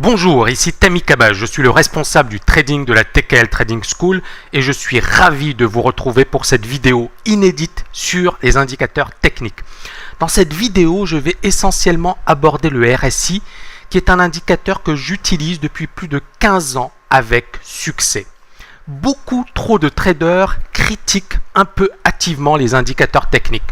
Bonjour, ici Tammy Kaba, je suis le responsable du trading de la TKL Trading School et je suis ravi de vous retrouver pour cette vidéo inédite sur les indicateurs techniques. Dans cette vidéo, je vais essentiellement aborder le RSI qui est un indicateur que j'utilise depuis plus de 15 ans avec succès. Beaucoup trop de traders critiquent un peu hâtivement les indicateurs techniques.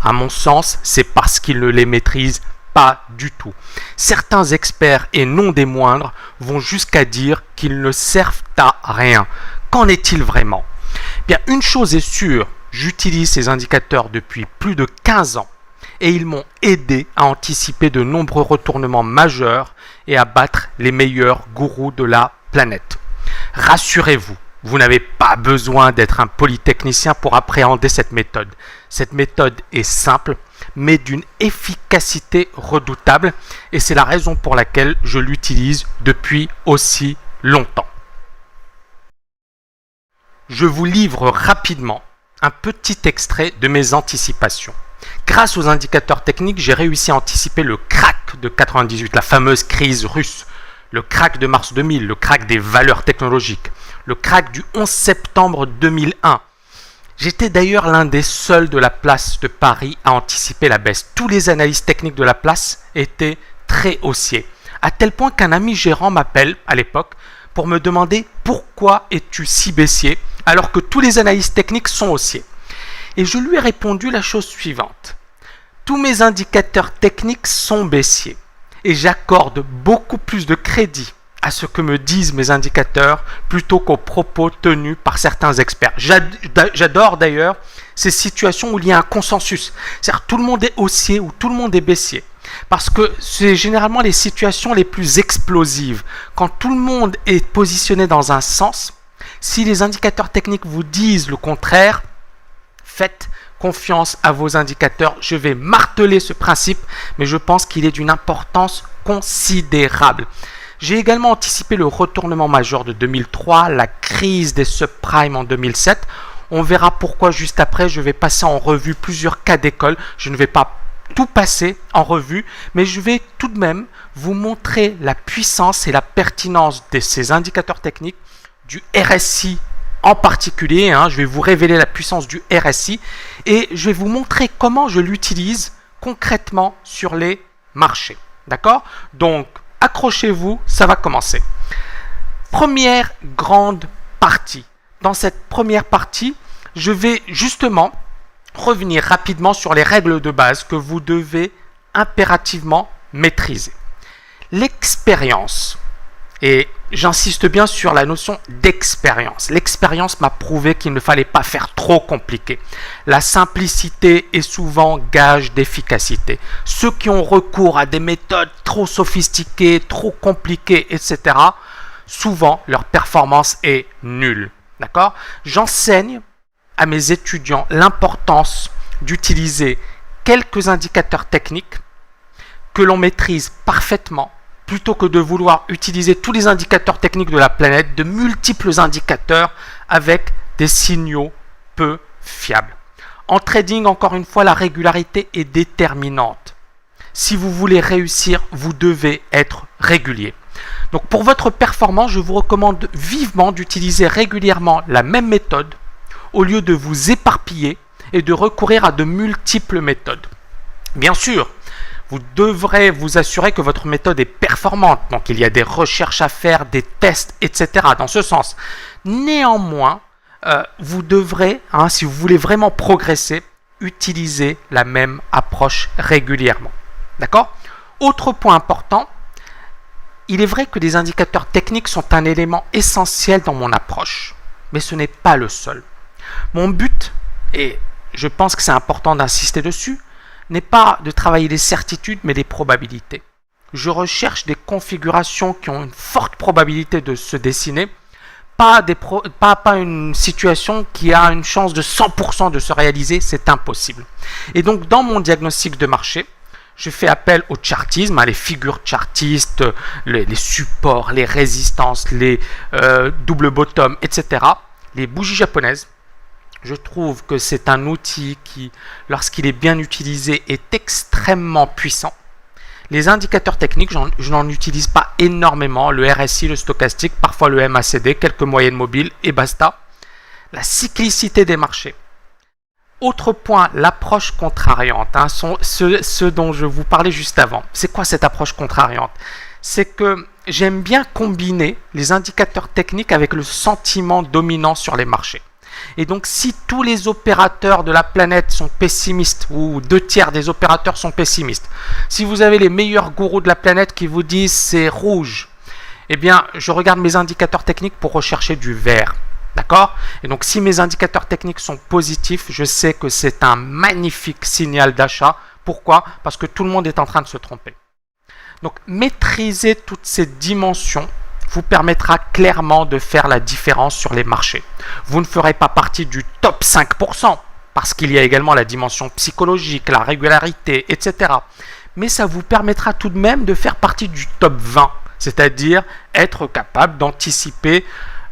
À mon sens, c'est parce qu'ils ne les maîtrisent pas du tout. Certains experts, et non des moindres, vont jusqu'à dire qu'ils ne servent à rien. Qu'en est-il vraiment? Bien, une chose est sûre, j'utilise ces indicateurs depuis plus de 15 ans et ils m'ont aidé à anticiper de nombreux retournements majeurs et à battre les meilleurs gourous de la planète. Rassurez-vous, vous n'avez pas besoin d'être un polytechnicien pour appréhender cette méthode. Cette méthode est simple, mais d'une efficacité redoutable, et c'est la raison pour laquelle je l'utilise depuis aussi longtemps. Je vous livre rapidement un petit extrait de mes anticipations. Grâce aux indicateurs techniques, j'ai réussi à anticiper le crack de 98, la fameuse crise russe, le crack de mars 2000, le crack des valeurs technologiques, le crack du 11 septembre 2001. J'étais d'ailleurs l'un des seuls de la place de Paris à anticiper la baisse. Tous les analystes techniques de la place étaient très haussiers, à tel point qu'un ami gérant m'appelle à l'époque pour me demander pourquoi es-tu si baissier alors que tous les analystes techniques sont haussiers. Et je lui ai répondu la chose suivante. Tous mes indicateurs techniques sont baissiers et j'accorde beaucoup plus de crédit à ce que me disent mes indicateurs plutôt qu'aux propos tenus par certains experts. J'adore d'ailleurs ces situations où il y a un consensus. C'est-à-dire tout le monde est haussier ou tout le monde est baissier. Parce que c'est généralement les situations les plus explosives. Quand tout le monde est positionné dans un sens, si les indicateurs techniques vous disent le contraire, faites confiance à vos indicateurs. Je vais marteler ce principe, mais je pense qu'il est d'une importance considérable. J'ai également anticipé le retournement majeur de 2003, la crise des subprimes en 2007. On verra pourquoi juste après. Je vais passer en revue plusieurs cas d'école. Je ne vais pas tout passer en revue, mais je vais tout de même vous montrer la puissance et la pertinence de ces indicateurs techniques, du RSI en particulier. Je vais vous révéler la puissance du RSI et je vais vous montrer comment je l'utilise concrètement sur les marchés. D'accord? Donc, accrochez-vous, ça va commencer. Première grande partie. Dans cette première partie, je vais justement revenir rapidement sur les règles de base que vous devez impérativement maîtriser. L'expérience, et j'insiste bien sur la notion d'expérience. L'expérience m'a prouvé qu'il ne fallait pas faire trop compliqué. La simplicité est souvent gage d'efficacité. Ceux qui ont recours à des méthodes trop sophistiquées, trop compliquées, etc., souvent leur performance est nulle. D'accord? J'enseigne à mes étudiants l'importance d'utiliser quelques indicateurs techniques que l'on maîtrise parfaitement, plutôt que de vouloir utiliser tous les indicateurs techniques de la planète, de multiples indicateurs avec des signaux peu fiables. En trading, encore une fois, la régularité est déterminante. Si vous voulez réussir, vous devez être régulier. Donc pour votre performance, je vous recommande vivement d'utiliser régulièrement la même méthode au lieu de vous éparpiller et de recourir à de multiples méthodes. Bien sûr, vous devrez vous assurer que votre méthode est performante. Donc, il y a des recherches à faire, des tests, etc. dans ce sens. Néanmoins, vous devrez, si vous voulez vraiment progresser, utiliser la même approche régulièrement. D'accord? Autre point important, il est vrai que les indicateurs techniques sont un élément essentiel dans mon approche, mais ce n'est pas le seul. Mon but, et je pense que c'est important d'insister dessus, n'est pas de travailler les certitudes, mais les probabilités. Je recherche des configurations qui ont une forte probabilité de se dessiner, pas une situation qui a une chance de 100% de se réaliser, c'est impossible. Et donc, dans mon diagnostic de marché, je fais appel au chartisme, les figures chartistes, les supports, les résistances, les double bottom, etc., les bougies japonaises. Je trouve que c'est un outil qui, lorsqu'il est bien utilisé, est extrêmement puissant. Les indicateurs techniques, je n'en utilise pas énormément. Le RSI, le stochastique, parfois le MACD, quelques moyennes mobiles et basta. La cyclicité des marchés. Autre point, l'approche contrariante, hein, ce dont je vous parlais juste avant. C'est quoi cette approche contrariante? C'est que j'aime bien combiner les indicateurs techniques avec le sentiment dominant sur les marchés. Et donc, si tous les opérateurs de la planète sont pessimistes, ou 2/3 des opérateurs sont pessimistes, si vous avez les meilleurs gourous de la planète qui vous disent c'est rouge, eh bien, je regarde mes indicateurs techniques pour rechercher du vert. D'accord? Et donc, si mes indicateurs techniques sont positifs, je sais que c'est un magnifique signal d'achat. Pourquoi? Parce que tout le monde est en train de se tromper. Donc, maîtriser toutes ces dimensions vous permettra clairement de faire la différence sur les marchés. Vous ne ferez pas partie du top 5%, parce qu'il y a également la dimension psychologique, la régularité, etc. Mais ça vous permettra tout de même de faire partie du top 20, c'est-à-dire être capable d'anticiper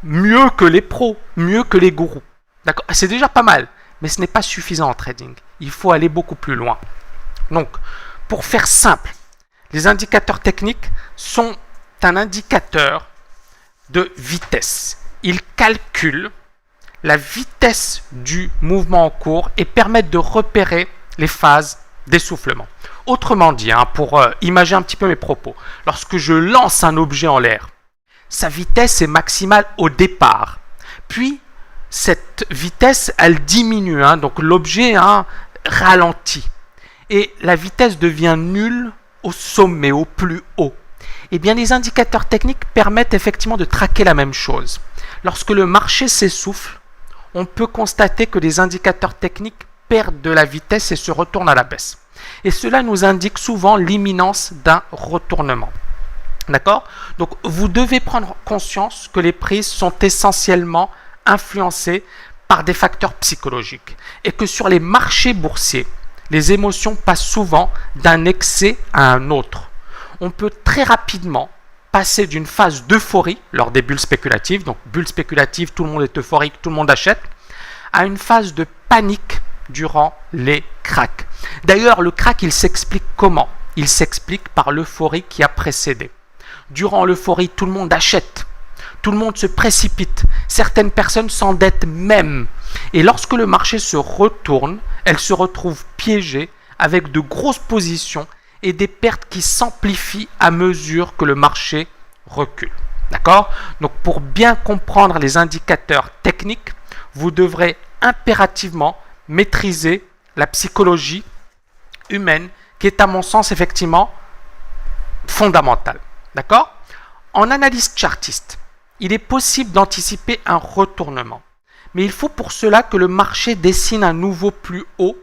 mieux que les pros, mieux que les gourous. D'accord? C'est déjà pas mal, mais ce n'est pas suffisant en trading. Il faut aller beaucoup plus loin. Donc, pour faire simple, les indicateurs techniques sont un indicateur de vitesse. Ils calculent la vitesse du mouvement en cours et permettent de repérer les phases d'essoufflement. Autrement dit, hein, pour imager un petit peu mes propos, lorsque je lance un objet en l'air, sa vitesse est maximale au départ. Puis, cette vitesse, elle diminue. Hein, donc, l'objet ralentit. Et la vitesse devient nulle au sommet, au plus haut. Eh bien, les indicateurs techniques permettent effectivement de traquer la même chose. Lorsque le marché s'essouffle, on peut constater que les indicateurs techniques perdent de la vitesse et se retournent à la baisse. Et cela nous indique souvent l'imminence d'un retournement. D'accord? Donc, vous devez prendre conscience que les prises sont essentiellement influencées par des facteurs psychologiques et que sur les marchés boursiers, les émotions passent souvent d'un excès à un autre. On peut très rapidement passer d'une phase d'euphorie lors des bulles spéculatives, donc bulles spéculatives, tout le monde est euphorique, tout le monde achète, à une phase de panique durant les cracks. D'ailleurs, le crack, il s'explique comment? Il s'explique par l'euphorie qui a précédé. Durant l'euphorie, tout le monde achète, tout le monde se précipite, certaines personnes s'endettent même. Et lorsque le marché se retourne, elles se retrouvent piégées avec de grosses positions et des pertes qui s'amplifient à mesure que le marché recule. D'accord? Donc, pour bien comprendre les indicateurs techniques, vous devrez impérativement maîtriser la psychologie humaine qui est, à mon sens, effectivement fondamentale. D'accord? En analyse chartiste, il est possible d'anticiper un retournement. Mais il faut pour cela que le marché dessine un nouveau plus haut,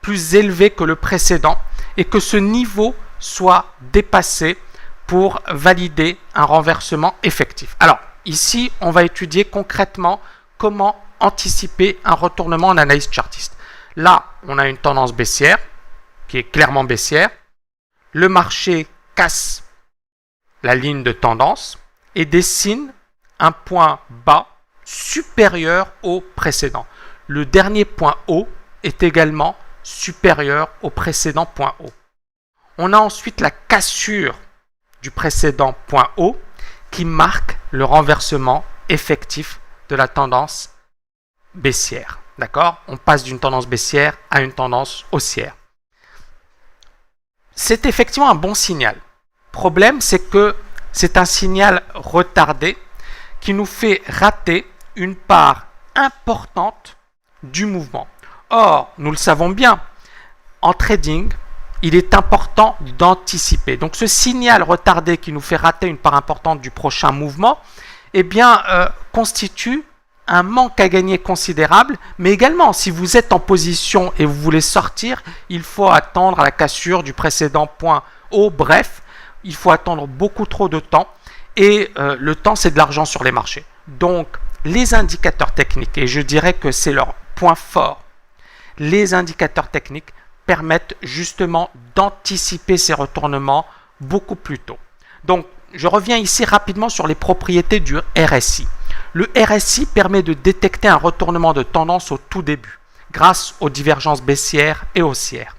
plus élevé que le précédent, et que ce niveau soit dépassé pour valider un renversement effectif. Alors, ici, on va étudier concrètement comment anticiper un retournement en analyse chartiste. Là, on a une tendance baissière, qui est clairement baissière. Le marché casse la ligne de tendance et dessine un point bas supérieur au précédent. Le dernier point haut est également supérieur au précédent point haut. On a ensuite la cassure du précédent point haut qui marque le renversement effectif de la tendance baissière. D'accord? On passe d'une tendance baissière à une tendance haussière. C'est effectivement un bon signal. Problème, c'est que c'est un signal retardé qui nous fait rater une part importante du mouvement. Or, nous le savons bien, en trading, il est important d'anticiper. Donc, ce signal retardé qui nous fait rater une part importante du prochain mouvement, eh bien, constitue un manque à gagner considérable, mais également, si vous êtes en position et vous voulez sortir, il faut attendre la cassure du précédent point haut. Bref, il faut attendre beaucoup trop de temps et le temps, c'est de l'argent sur les marchés. Donc, les indicateurs techniques, et je dirais que c'est leur point fort, les indicateurs techniques permettent justement d'anticiper ces retournements beaucoup plus tôt. Donc, je reviens ici rapidement sur les propriétés du RSI. Le RSI permet de détecter un retournement de tendance au tout début, grâce aux divergences baissières et haussières.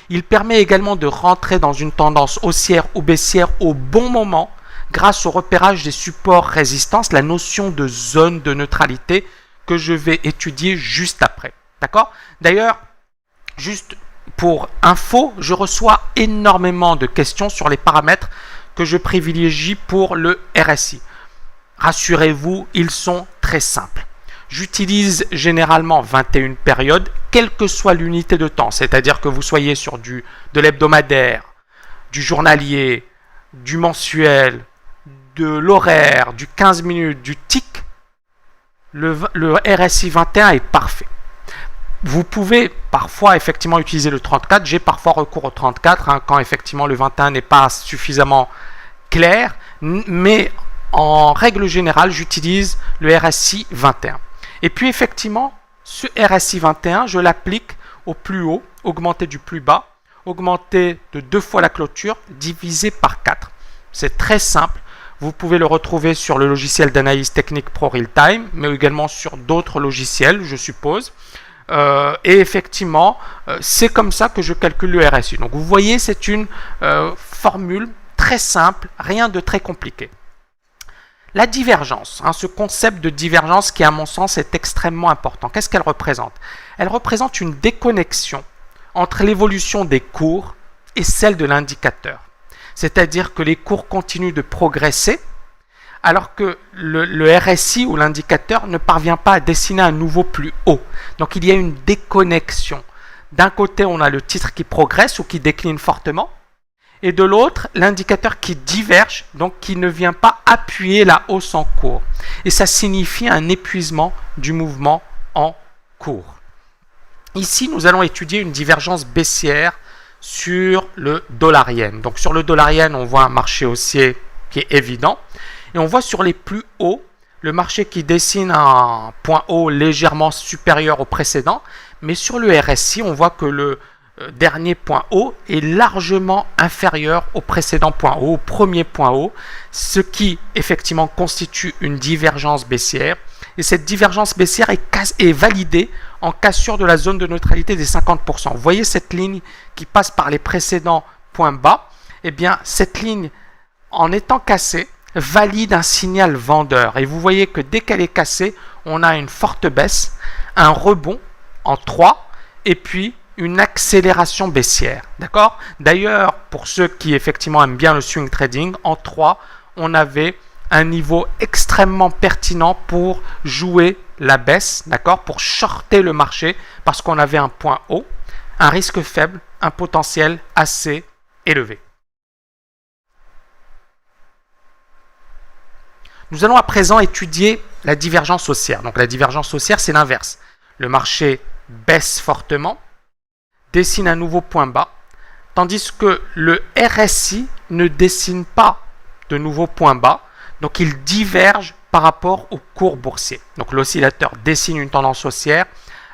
Il permet également de rentrer dans une tendance haussière ou baissière au bon moment grâce au repérage des supports résistance, la notion de zone de neutralité que je vais étudier juste après. D'accord? D'ailleurs, juste pour info, je reçois énormément de questions sur les paramètres que je privilégie pour le RSI. Rassurez-vous, ils sont très simples. J'utilise généralement 21 périodes, quelle que soit l'unité de temps, c'est-à-dire que vous soyez sur de l'hebdomadaire, du journalier, du mensuel, de l'horaire, du 15 minutes, du TIC, le RSI 21 est parfait. Vous pouvez parfois effectivement utiliser le 34, j'ai parfois recours au 34 quand effectivement le 21 n'est pas suffisamment clair, mais en règle générale j'utilise le RSI 21. Et puis effectivement, ce RSI 21, je l'applique au plus haut, augmenté du plus bas, augmenté de 2 fois la clôture, divisé par 4. C'est très simple. Vous pouvez le retrouver sur le logiciel d'analyse technique ProRealTime, mais également sur d'autres logiciels, je suppose. Et effectivement, c'est comme ça que je calcule le RSI. Donc vous voyez, c'est une formule très simple, rien de très compliqué. La divergence, ce concept de divergence qui à mon sens est extrêmement important. Qu'est-ce qu'elle représente? Elle représente une déconnexion entre l'évolution des cours et celle de l'indicateur. C'est-à-dire que les cours continuent de progresser alors que le RSI ou l'indicateur ne parvient pas à dessiner un nouveau plus haut. Donc il y a une déconnexion. D'un côté, on a le titre qui progresse ou qui décline fortement, et de l'autre, l'indicateur qui diverge, donc qui ne vient pas appuyer la hausse en cours. Et ça signifie un épuisement du mouvement en cours. Ici, nous allons étudier une divergence baissière sur le dollar-yen. Donc sur le dollar-yen, on voit un marché haussier qui est évident. Et on voit sur les plus hauts, le marché qui dessine un point haut légèrement supérieur au précédent. Mais sur le RSI, on voit que le dernier point haut est largement inférieur au précédent point haut, au premier point haut, ce qui effectivement constitue une divergence baissière. Et cette divergence baissière est validée en cassure de la zone de neutralité des 50%. Vous voyez cette ligne qui passe par les précédents points bas? Eh bien, cette ligne, en étant cassée, valide un signal vendeur. Et vous voyez que dès qu'elle est cassée, on a une forte baisse, un rebond en 3 et puis une accélération baissière. D'accord? D'ailleurs, pour ceux qui effectivement aiment bien le swing trading, en 3, on avait un niveau extrêmement pertinent pour jouer la baisse, d'accord, pour shorter le marché parce qu'on avait un point haut, un risque faible, un potentiel assez élevé. Nous allons à présent étudier la divergence haussière. Donc la divergence haussière, c'est l'inverse. Le marché baisse fortement, dessine un nouveau point bas, tandis que le RSI ne dessine pas de nouveau point bas, donc il diverge par rapport au cours boursier. Donc l'oscillateur dessine une tendance haussière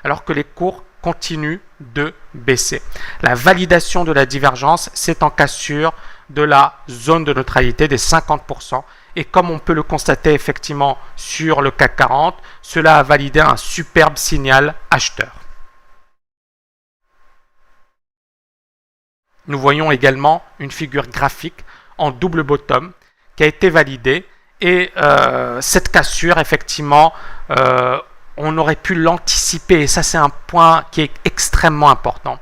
alors que les cours continuent de baisser. La validation de la divergence, c'est en cassure de la zone de neutralité des 50%. Et comme on peut le constater effectivement sur le CAC 40, cela a validé un superbe signal acheteur. Nous voyons également une figure graphique en double bottom qui a été validée. Et cette cassure, effectivement, on aurait pu l'anticiper. Et ça, c'est un point qui est extrêmement important.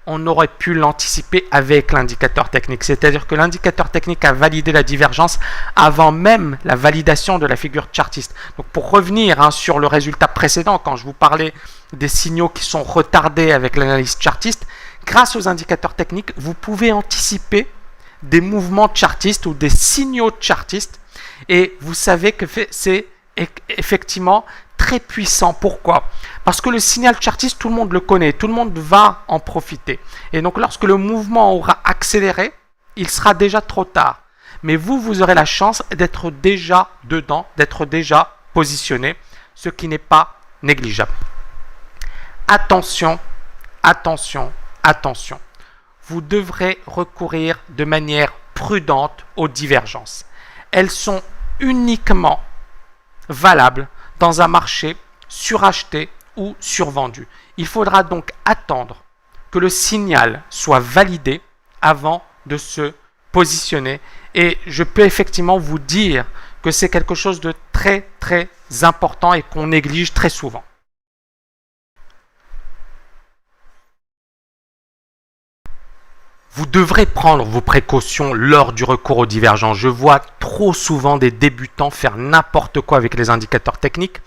On aurait pu l'anticiper avec l'indicateur technique. C'est-à-dire que l'indicateur technique a validé la divergence avant même la validation de la figure chartiste. Donc, pour revenir sur le résultat précédent, quand je vous parlais des signaux qui sont retardés avec l'analyse chartiste, grâce aux indicateurs techniques, vous pouvez anticiper des mouvements chartistes ou des signaux chartistes. Et vous savez que c'est effectivement très puissant. Pourquoi? Parce que le signal chartiste, tout le monde le connaît, tout le monde va en profiter. Et donc lorsque le mouvement aura accéléré, il sera déjà trop tard. Mais vous aurez la chance d'être déjà dedans, d'être déjà positionné, ce qui n'est pas négligeable. Attention, attention, attention. Vous devrez recourir de manière prudente aux divergences. Elles sont uniquement valables dans un marché suracheté ou survendu. Il faudra donc attendre que le signal soit validé avant de se positionner. Et je peux effectivement vous dire que c'est quelque chose de très très important et qu'on néglige très souvent. Vous devrez prendre vos précautions lors du recours aux divergences. Je vois trop souvent des débutants faire n'importe quoi avec les indicateurs techniques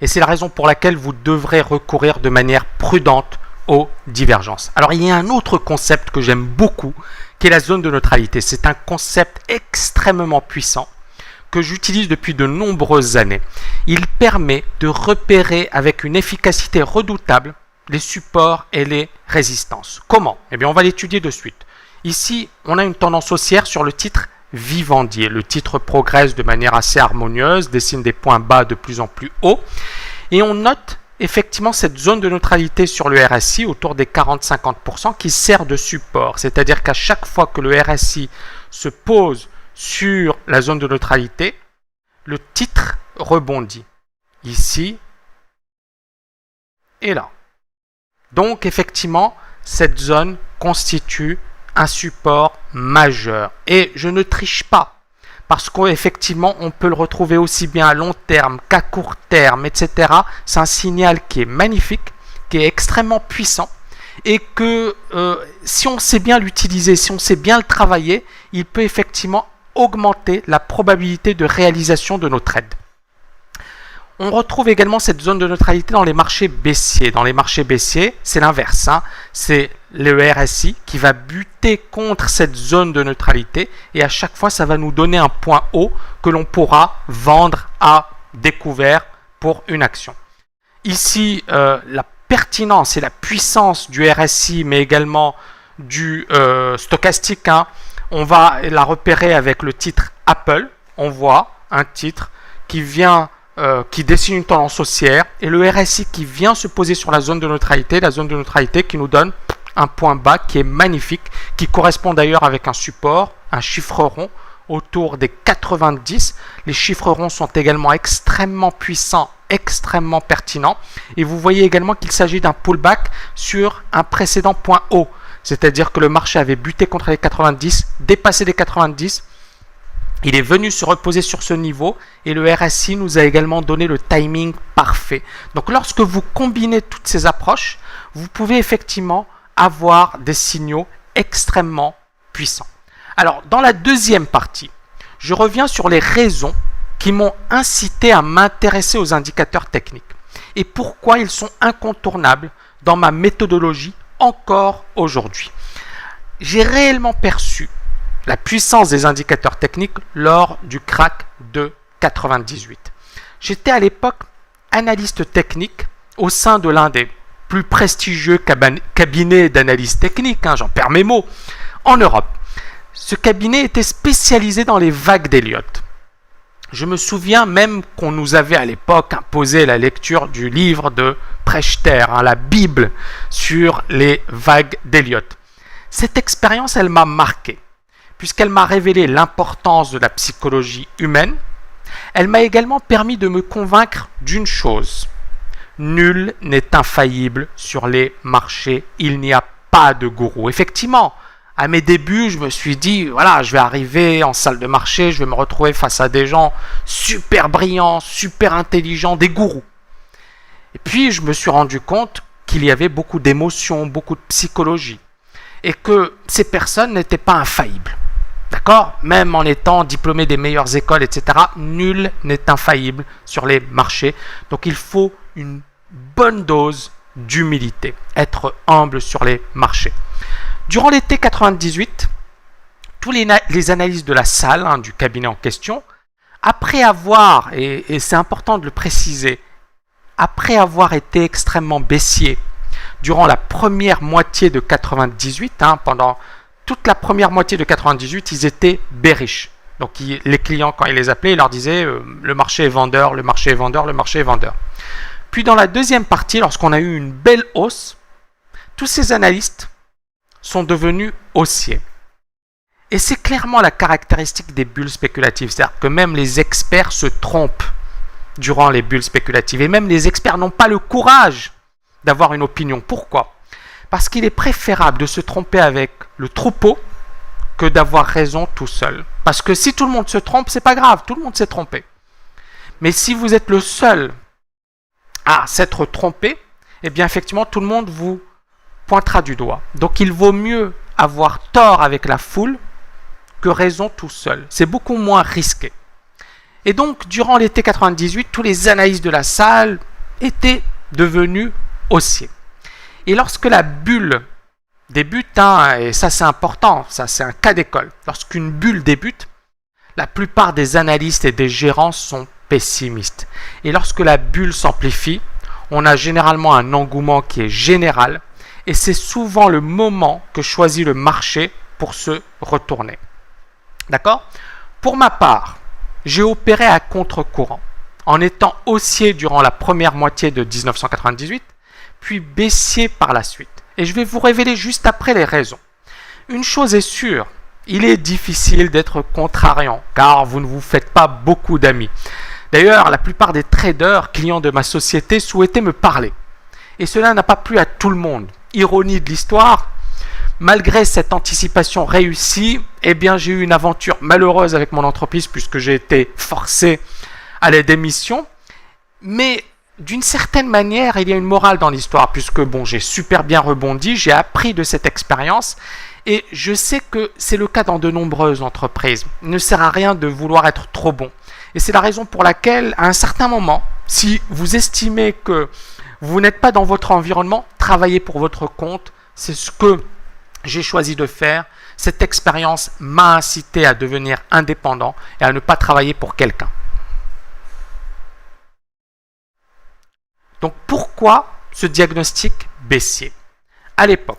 et c'est la raison pour laquelle vous devrez recourir de manière prudente aux divergences. Alors il y a un autre concept que j'aime beaucoup qui est la zone de neutralité. C'est un concept extrêmement puissant que j'utilise depuis de nombreuses années. Il permet de repérer avec une efficacité redoutable les supports et les résistances. Comment? Eh bien, on va l'étudier de suite. Ici, on a une tendance haussière sur le titre Vivendi. Le titre progresse de manière assez harmonieuse, dessine des points bas de plus en plus hauts. Et on note effectivement cette zone de neutralité sur le RSI autour des 40-50% qui sert de support. C'est-à-dire qu'à chaque fois que le RSI se pose sur la zone de neutralité, le titre rebondit. Ici et là. Donc effectivement, cette zone constitue un support majeur. Et je ne triche pas, parce qu'effectivement, on peut le retrouver aussi bien à long terme qu'à court terme, etc. C'est un signal qui est magnifique, qui est extrêmement puissant, et que si on sait bien l'utiliser, si on sait bien le travailler, il peut effectivement augmenter la probabilité de réalisation de nos trades. On retrouve également cette zone de neutralité dans les marchés baissiers. Dans les marchés baissiers, c'est l'inverse. C'est le RSI qui va buter contre cette zone de neutralité et à chaque fois, ça va nous donner un point haut que l'on pourra vendre à découvert pour une action. Ici, la pertinence et la puissance du RSI, mais également du stochastique, on va la repérer avec le titre Apple. On voit un titre qui vient qui dessine une tendance haussière et le RSI qui vient se poser sur la zone de neutralité qui nous donne un point bas qui est magnifique, qui correspond d'ailleurs avec un support, un chiffre rond autour des 90. Les chiffres ronds sont également extrêmement puissants, extrêmement pertinents et vous voyez également qu'il s'agit d'un pullback sur un précédent point haut, c'est-à-dire que le marché avait buté contre les 90, dépassé les 90. Il est venu se reposer sur ce niveau et le RSI nous a également donné le timing parfait. Donc lorsque vous combinez toutes ces approches, vous pouvez effectivement avoir des signaux extrêmement puissants. Alors dans la deuxième partie, je reviens sur les raisons qui m'ont incité à m'intéresser aux indicateurs techniques et pourquoi ils sont incontournables dans ma méthodologie encore aujourd'hui. J'ai réellement perçu la puissance des indicateurs techniques lors du crack de 98. J'étais à l'époque analyste technique au sein de l'un des plus prestigieux cabinets d'analyse technique, j'en perds mes mots, en Europe. Ce cabinet était spécialisé dans les vagues d'Elliott. Je me souviens même qu'on nous avait à l'époque imposé la lecture du livre de Prechter, la Bible sur les vagues d'Elliott. Cette expérience, elle m'a marqué, puisqu'elle m'a révélé l'importance de la psychologie humaine. Elle m'a également permis de me convaincre d'une chose. Nul n'est infaillible sur les marchés, il n'y a pas de gourou. Effectivement, à mes débuts, je me suis dit, voilà, je vais arriver en salle de marché, je vais me retrouver face à des gens super brillants, super intelligents, des gourous. Et puis, je me suis rendu compte qu'il y avait beaucoup d'émotions, beaucoup de psychologie, et que ces personnes n'étaient pas infaillibles. D'accord? Même en étant diplômé des meilleures écoles, etc., nul n'est infaillible sur les marchés. Donc, il faut une bonne dose d'humilité, être humble sur les marchés. Durant l'été 98, tous les analystes de la salle, du cabinet en question, après avoir, et c'est important de le préciser, après avoir été extrêmement baissier durant la première moitié de 98, pendant toute la première moitié de 98, ils étaient bearish. Donc les clients, quand ils les appelaient, ils leur disaient le marché est vendeur, le marché est vendeur, le marché est vendeur. Puis dans la deuxième partie, lorsqu'on a eu une belle hausse, tous ces analystes sont devenus haussiers. Et c'est clairement la caractéristique des bulles spéculatives. C'est-à-dire que même les experts se trompent durant les bulles spéculatives. Et même les experts n'ont pas le courage d'avoir une opinion. Pourquoi? Parce qu'il est préférable de se tromper avec le troupeau que d'avoir raison tout seul. Parce que si tout le monde se trompe, c'est pas grave, tout le monde s'est trompé. Mais si vous êtes le seul à s'être trompé, eh bien effectivement tout le monde vous pointera du doigt. Donc il vaut mieux avoir tort avec la foule que raison tout seul. C'est beaucoup moins risqué. Et donc durant l'été 98, tous les analystes de la salle étaient devenus haussiers. Et lorsque la bulle débute, et ça c'est important, ça c'est un cas d'école, lorsqu'une bulle débute, la plupart des analystes et des gérants sont pessimistes. Et lorsque la bulle s'amplifie, on a généralement un engouement qui est général et c'est souvent le moment que choisit le marché pour se retourner. D'accord ? Pour ma part, j'ai opéré à contre-courant en étant haussier durant la première moitié de 1998, puis baissier par la suite. Et je vais vous révéler juste après les raisons. Une chose est sûre, il est difficile d'être contrariant car vous ne vous faites pas beaucoup d'amis. D'ailleurs, la plupart des traders, clients de ma société, souhaitaient me parler. Et cela n'a pas plu à tout le monde. Ironie de l'histoire, malgré cette anticipation réussie, eh bien, j'ai eu une aventure malheureuse avec mon entreprise puisque j'ai été forcé à la démission. Mais d'une certaine manière, il y a une morale dans l'histoire puisque bon, j'ai super bien rebondi, j'ai appris de cette expérience et je sais que c'est le cas dans de nombreuses entreprises. Il ne sert à rien de vouloir être trop bon. Et c'est la raison pour laquelle, à un certain moment, si vous estimez que vous n'êtes pas dans votre environnement, travaillez pour votre compte. C'est ce que j'ai choisi de faire. Cette expérience m'a incité à devenir indépendant et à ne pas travailler pour quelqu'un. Donc pourquoi ce diagnostic baissier ? À l'époque,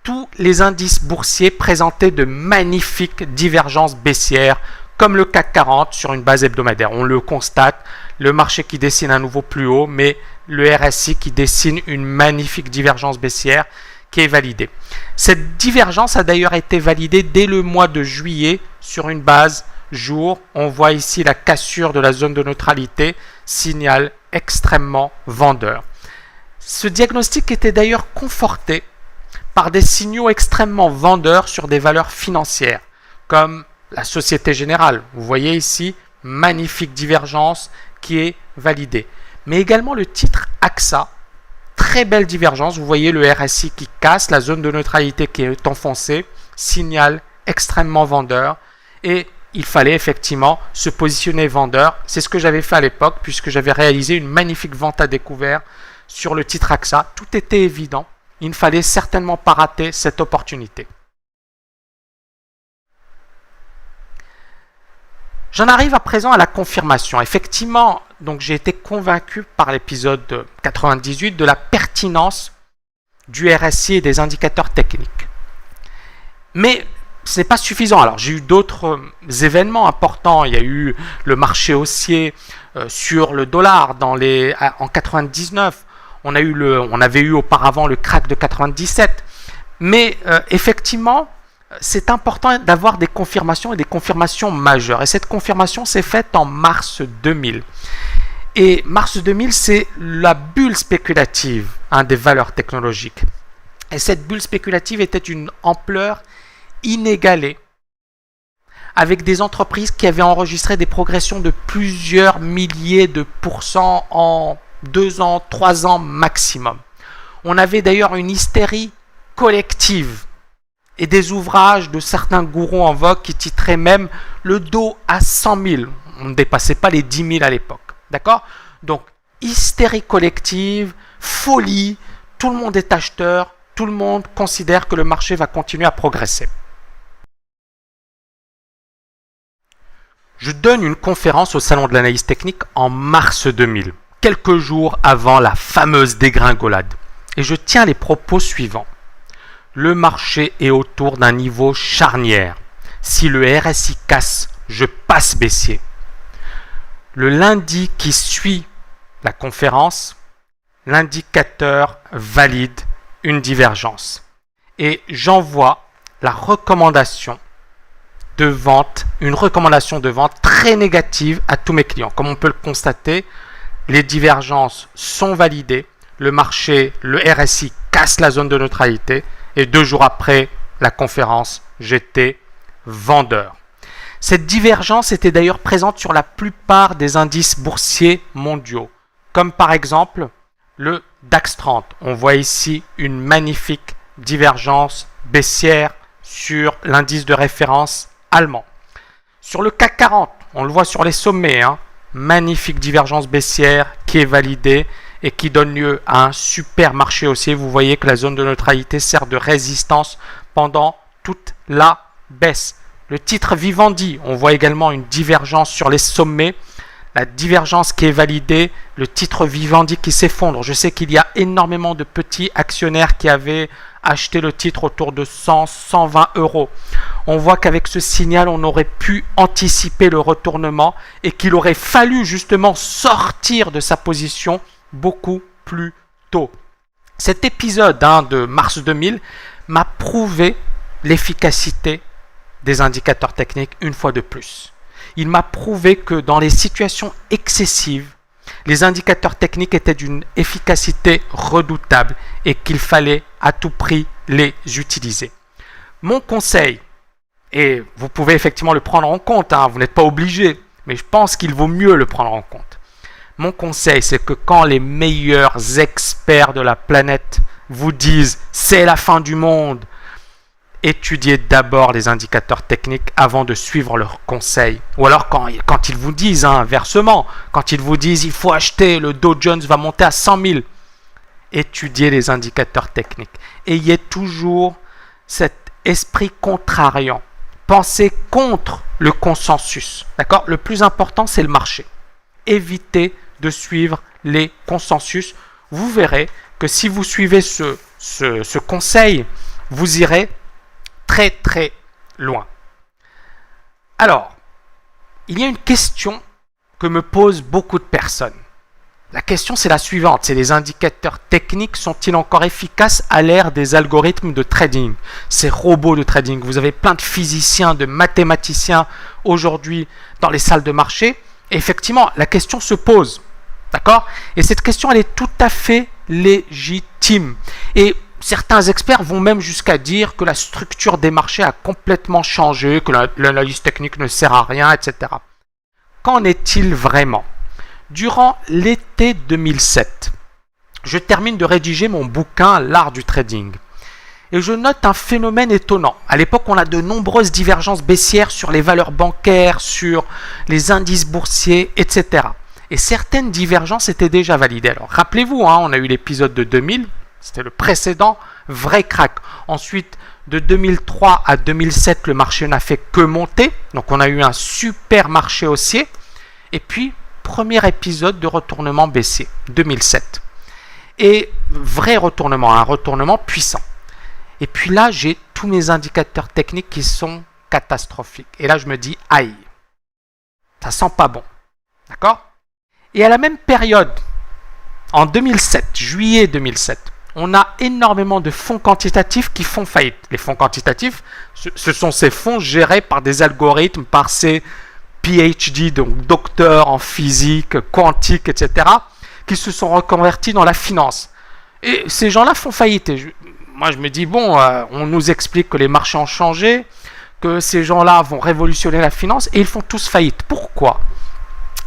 tous les indices boursiers présentaient de magnifiques divergences baissières comme le CAC 40 sur une base hebdomadaire. On le constate, le marché qui dessine un nouveau plus haut, mais le RSI qui dessine une magnifique divergence baissière qui est validée. Cette divergence a d'ailleurs été validée dès le mois de juillet sur une base jour. On voit ici la cassure de la zone de neutralité, signal extrêmement vendeur. Ce diagnostic était d'ailleurs conforté par des signaux extrêmement vendeurs sur des valeurs financières, comme la Société Générale. Vous voyez ici, magnifique divergence qui est validée. Mais également le titre AXA, très belle divergence. Vous voyez le RSI qui casse, la zone de neutralité qui est enfoncée, signal extrêmement vendeur. Et il fallait effectivement se positionner vendeur. C'est ce que j'avais fait à l'époque puisque j'avais réalisé une magnifique vente à découvert sur le titre AXA. Tout était évident. Il ne fallait certainement pas rater cette opportunité. J'en arrive à présent à la confirmation. Effectivement, donc j'ai été convaincu par l'épisode 98 de la pertinence du RSI et des indicateurs techniques. Mais ce n'est pas suffisant. Alors j'ai eu d'autres événements importants. Il y a eu le marché haussier sur le dollar en 99. On avait eu auparavant le crack de 97. Mais effectivement, c'est important d'avoir des confirmations et des confirmations majeures. Et cette confirmation s'est faite en mars 2000. Et mars 2000, c'est la bulle spéculative des valeurs technologiques. Et cette bulle spéculative était une ampleur inégalée, avec des entreprises qui avaient enregistré des progressions de plusieurs milliers de pourcents en 2 ans, 3 ans maximum. On avait d'ailleurs une hystérie collective et des ouvrages de certains gourous en vogue qui titraient même le dos à 100 000. On ne dépassait pas les 10 000 à l'époque. D'accord ? Donc, hystérie collective, folie, tout le monde est acheteur, tout le monde considère que le marché va continuer à progresser. Je donne une conférence au Salon de l'analyse technique en mars 2000, quelques jours avant la fameuse dégringolade. Et je tiens les propos suivants. Le marché est autour d'un niveau charnière. Si le RSI casse, je passe baissier. Le lundi qui suit la conférence, l'indicateur valide une divergence. Et j'envoie la recommandation de vente, une recommandation de vente très négative à tous mes clients. Comme on peut le constater, les divergences sont validées. Le marché, le RSI casse la zone de neutralité et 2 jours après la conférence, j'étais vendeur. Cette divergence était d'ailleurs présente sur la plupart des indices boursiers mondiaux, comme par exemple le DAX 30. On voit ici une magnifique divergence baissière sur l'indice de référence allemand. Sur le CAC 40, on le voit sur les sommets, magnifique divergence baissière qui est validée et qui donne lieu à un super marché haussier. Vous voyez que la zone de neutralité sert de résistance pendant toute la baisse. Le titre Vivendi, on voit également une divergence sur les sommets. La divergence qui est validée, le titre Vivendi qui s'effondre. Je sais qu'il y a énormément de petits actionnaires qui avaient acheté le titre autour de 100, 120 euros. On voit qu'avec ce signal, on aurait pu anticiper le retournement et qu'il aurait fallu justement sortir de sa position beaucoup plus tôt. Cet épisode de mars 2000 m'a prouvé l'efficacité des indicateurs techniques une fois de plus. Il m'a prouvé que dans les situations excessives, les indicateurs techniques étaient d'une efficacité redoutable et qu'il fallait à tout prix les utiliser. Mon conseil, et vous pouvez effectivement le prendre en compte, vous n'êtes pas obligé, mais je pense qu'il vaut mieux le prendre en compte. Mon conseil, c'est que quand les meilleurs experts de la planète vous disent « c'est la fin du monde », étudiez d'abord les indicateurs techniques avant de suivre leurs conseils. Ou alors quand ils vous disent inversement, quand ils vous disent il faut acheter, le Dow Jones va monter à 100 000, étudiez les indicateurs techniques. Ayez toujours cet esprit contrariant. Pensez contre le consensus. D'accord ? Le plus important, c'est le marché. Évitez de suivre les consensus. Vous verrez que si vous suivez ce conseil, vous irez très très loin. Alors, il y a une question que me posent beaucoup de personnes. La question c'est la suivante, c'est les indicateurs techniques sont-ils encore efficaces à l'ère des algorithmes de trading, ces robots de trading? Vous avez plein de physiciens, de mathématiciens aujourd'hui dans les salles de marché. Et effectivement, la question se pose. D'accord? Et cette question, elle est tout à fait légitime. Et certains experts vont même jusqu'à dire que la structure des marchés a complètement changé, que l'analyse technique ne sert à rien, etc. Qu'en est-il vraiment? Durant l'été 2007, je termine de rédiger mon bouquin « L'art du trading ». Et je note un phénomène étonnant. À l'époque, on a de nombreuses divergences baissières sur les valeurs bancaires, sur les indices boursiers, etc. Et certaines divergences étaient déjà validées. Alors, rappelez-vous, on a eu l'épisode de 2000, c'était le précédent vrai crack. Ensuite, de 2003 à 2007, le marché n'a fait que monter. Donc, on a eu un super marché haussier. Et puis, premier épisode de retournement baissier, 2007. Et vrai retournement, un retournement puissant. Et puis là, j'ai tous mes indicateurs techniques qui sont catastrophiques. Et là, je me dis, aïe, ça sent pas bon. D'accord? Et à la même période, en 2007, juillet 2007, on a énormément de fonds quantitatifs qui font faillite. Les fonds quantitatifs, ce sont ces fonds gérés par des algorithmes, par ces PhD, donc docteurs en physique, quantique, etc., qui se sont reconvertis dans la finance. Et ces gens-là font faillite. Moi, je me dis, bon, on nous explique que les marchés ont changé, que ces gens-là vont révolutionner la finance, et ils font tous faillite. Pourquoi?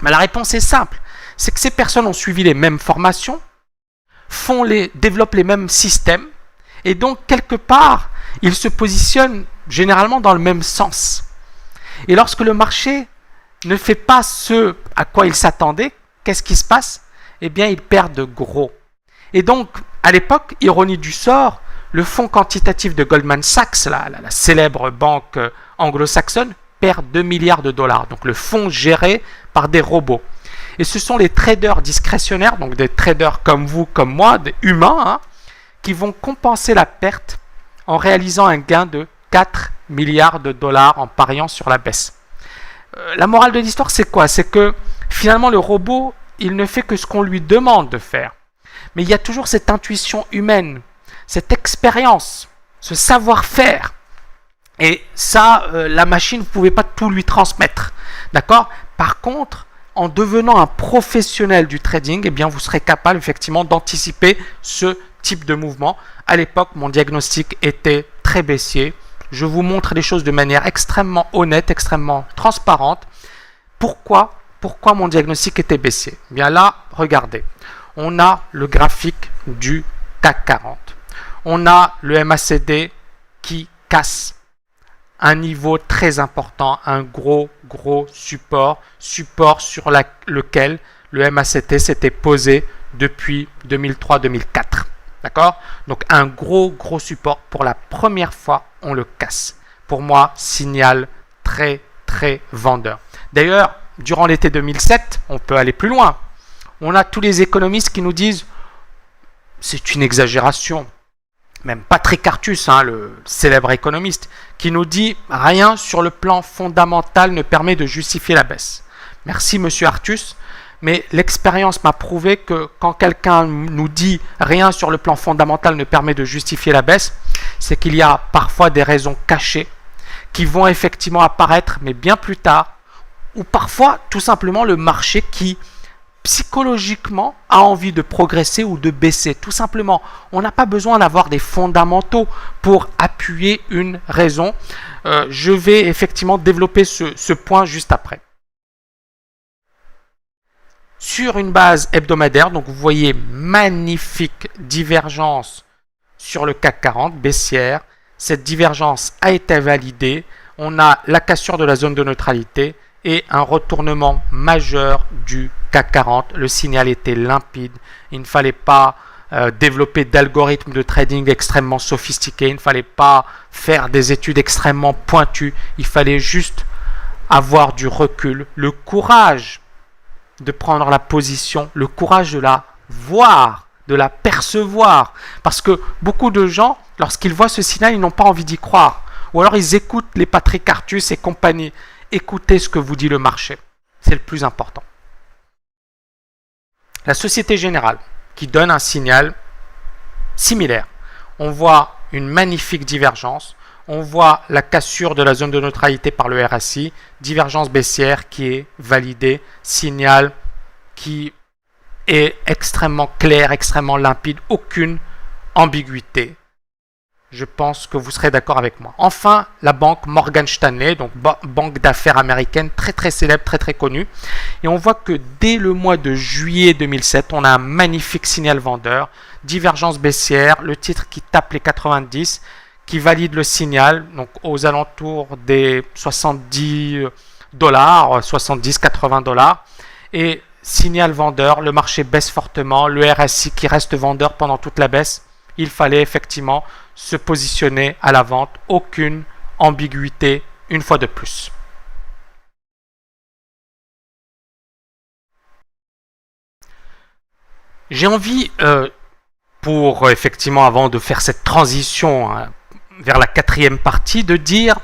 La réponse est simple. C'est que ces personnes ont suivi les mêmes formations, développent les mêmes systèmes, et donc, quelque part, ils se positionnent généralement dans le même sens. Et lorsque le marché ne fait pas ce à quoi il s'attendait, qu'est-ce qui se passe? Eh bien, ils perdent gros. Et donc, à l'époque, ironie du sort, le fonds quantitatif de Goldman Sachs, la célèbre banque anglo-saxonne, perd 2 milliards de dollars. Donc, le fonds géré par des robots. Et ce sont les traders discrétionnaires, donc des traders comme vous, comme moi, des humains, qui vont compenser la perte en réalisant un gain de 4 milliards de dollars en pariant sur la baisse. La morale de l'histoire, c'est quoi? C'est que finalement, le robot, il ne fait que ce qu'on lui demande de faire. Mais il y a toujours cette intuition humaine, cette expérience, ce savoir-faire. Et ça, la machine, vous ne pouvez pas tout lui transmettre. D'accord? Par contre, en devenant un professionnel du trading, eh bien, vous serez capable effectivement d'anticiper ce type de mouvement. À l'époque, mon diagnostic était très baissier. Je vous montre les choses de manière extrêmement honnête, extrêmement transparente. Pourquoi mon diagnostic était baissier? Bien là, regardez. On a le graphique du CAC 40. On a le MACD qui casse un niveau très important, un gros support sur lequel le MACD s'était posé depuis 2003-2004. D'accord? Donc un gros support. Pour la première fois, on le casse. Pour moi, signal très vendeur. D'ailleurs, durant l'été 2007, on peut aller plus loin. On a tous les économistes qui nous disent c'est une exagération. Même Patrick Artus, le célèbre économiste, qui nous dit rien sur le plan fondamental ne permet de justifier la baisse. Merci monsieur Artus, mais l'expérience m'a prouvé que quand quelqu'un nous dit rien sur le plan fondamental ne permet de justifier la baisse, c'est qu'il y a parfois des raisons cachées qui vont effectivement apparaître, mais bien plus tard, ou parfois tout simplement le marché qui psychologiquement a envie de progresser ou de baisser. Tout simplement, on n'a pas besoin d'avoir des fondamentaux pour appuyer une raison. Je vais effectivement développer ce point juste après. Sur une base hebdomadaire, donc vous voyez magnifique divergence sur le CAC 40 baissière. Cette divergence a été validée. On a la cassure de la zone de neutralité et un retournement majeur du CAC 40. Le signal était limpide. Il ne fallait pas développer d'algorithmes de trading extrêmement sophistiqués. Il ne fallait pas faire des études extrêmement pointues. Il fallait juste avoir du recul, le courage de prendre la position, le courage de la voir, de la percevoir. Parce que beaucoup de gens, lorsqu'ils voient ce signal, ils n'ont pas envie d'y croire. Ou alors ils écoutent les Patrick Artus et compagnie. Écoutez ce que vous dit le marché. C'est le plus important. La Société Générale qui donne un signal similaire. On voit une magnifique divergence. On voit la cassure de la zone de neutralité par le RSI. Divergence baissière qui est validée. Signal qui est extrêmement clair, extrêmement limpide. Aucune ambiguïté. Je pense que vous serez d'accord avec moi. Enfin, la banque Morgan Stanley, donc banque d'affaires américaine très célèbre, très connue. Et on voit que dès le mois de juillet 2007, on a un magnifique signal vendeur, divergence baissière, le titre qui tape les 90, qui valide le signal, donc aux alentours des 70 $, 70-80 $. Et signal vendeur, le marché baisse fortement, le RSI qui reste vendeur pendant toute la baisse. Il fallait effectivement se positionner à la vente. Aucune ambiguïté, une fois de plus. J'ai envie, pour effectivement, avant de faire cette transition vers la quatrième partie, de dire,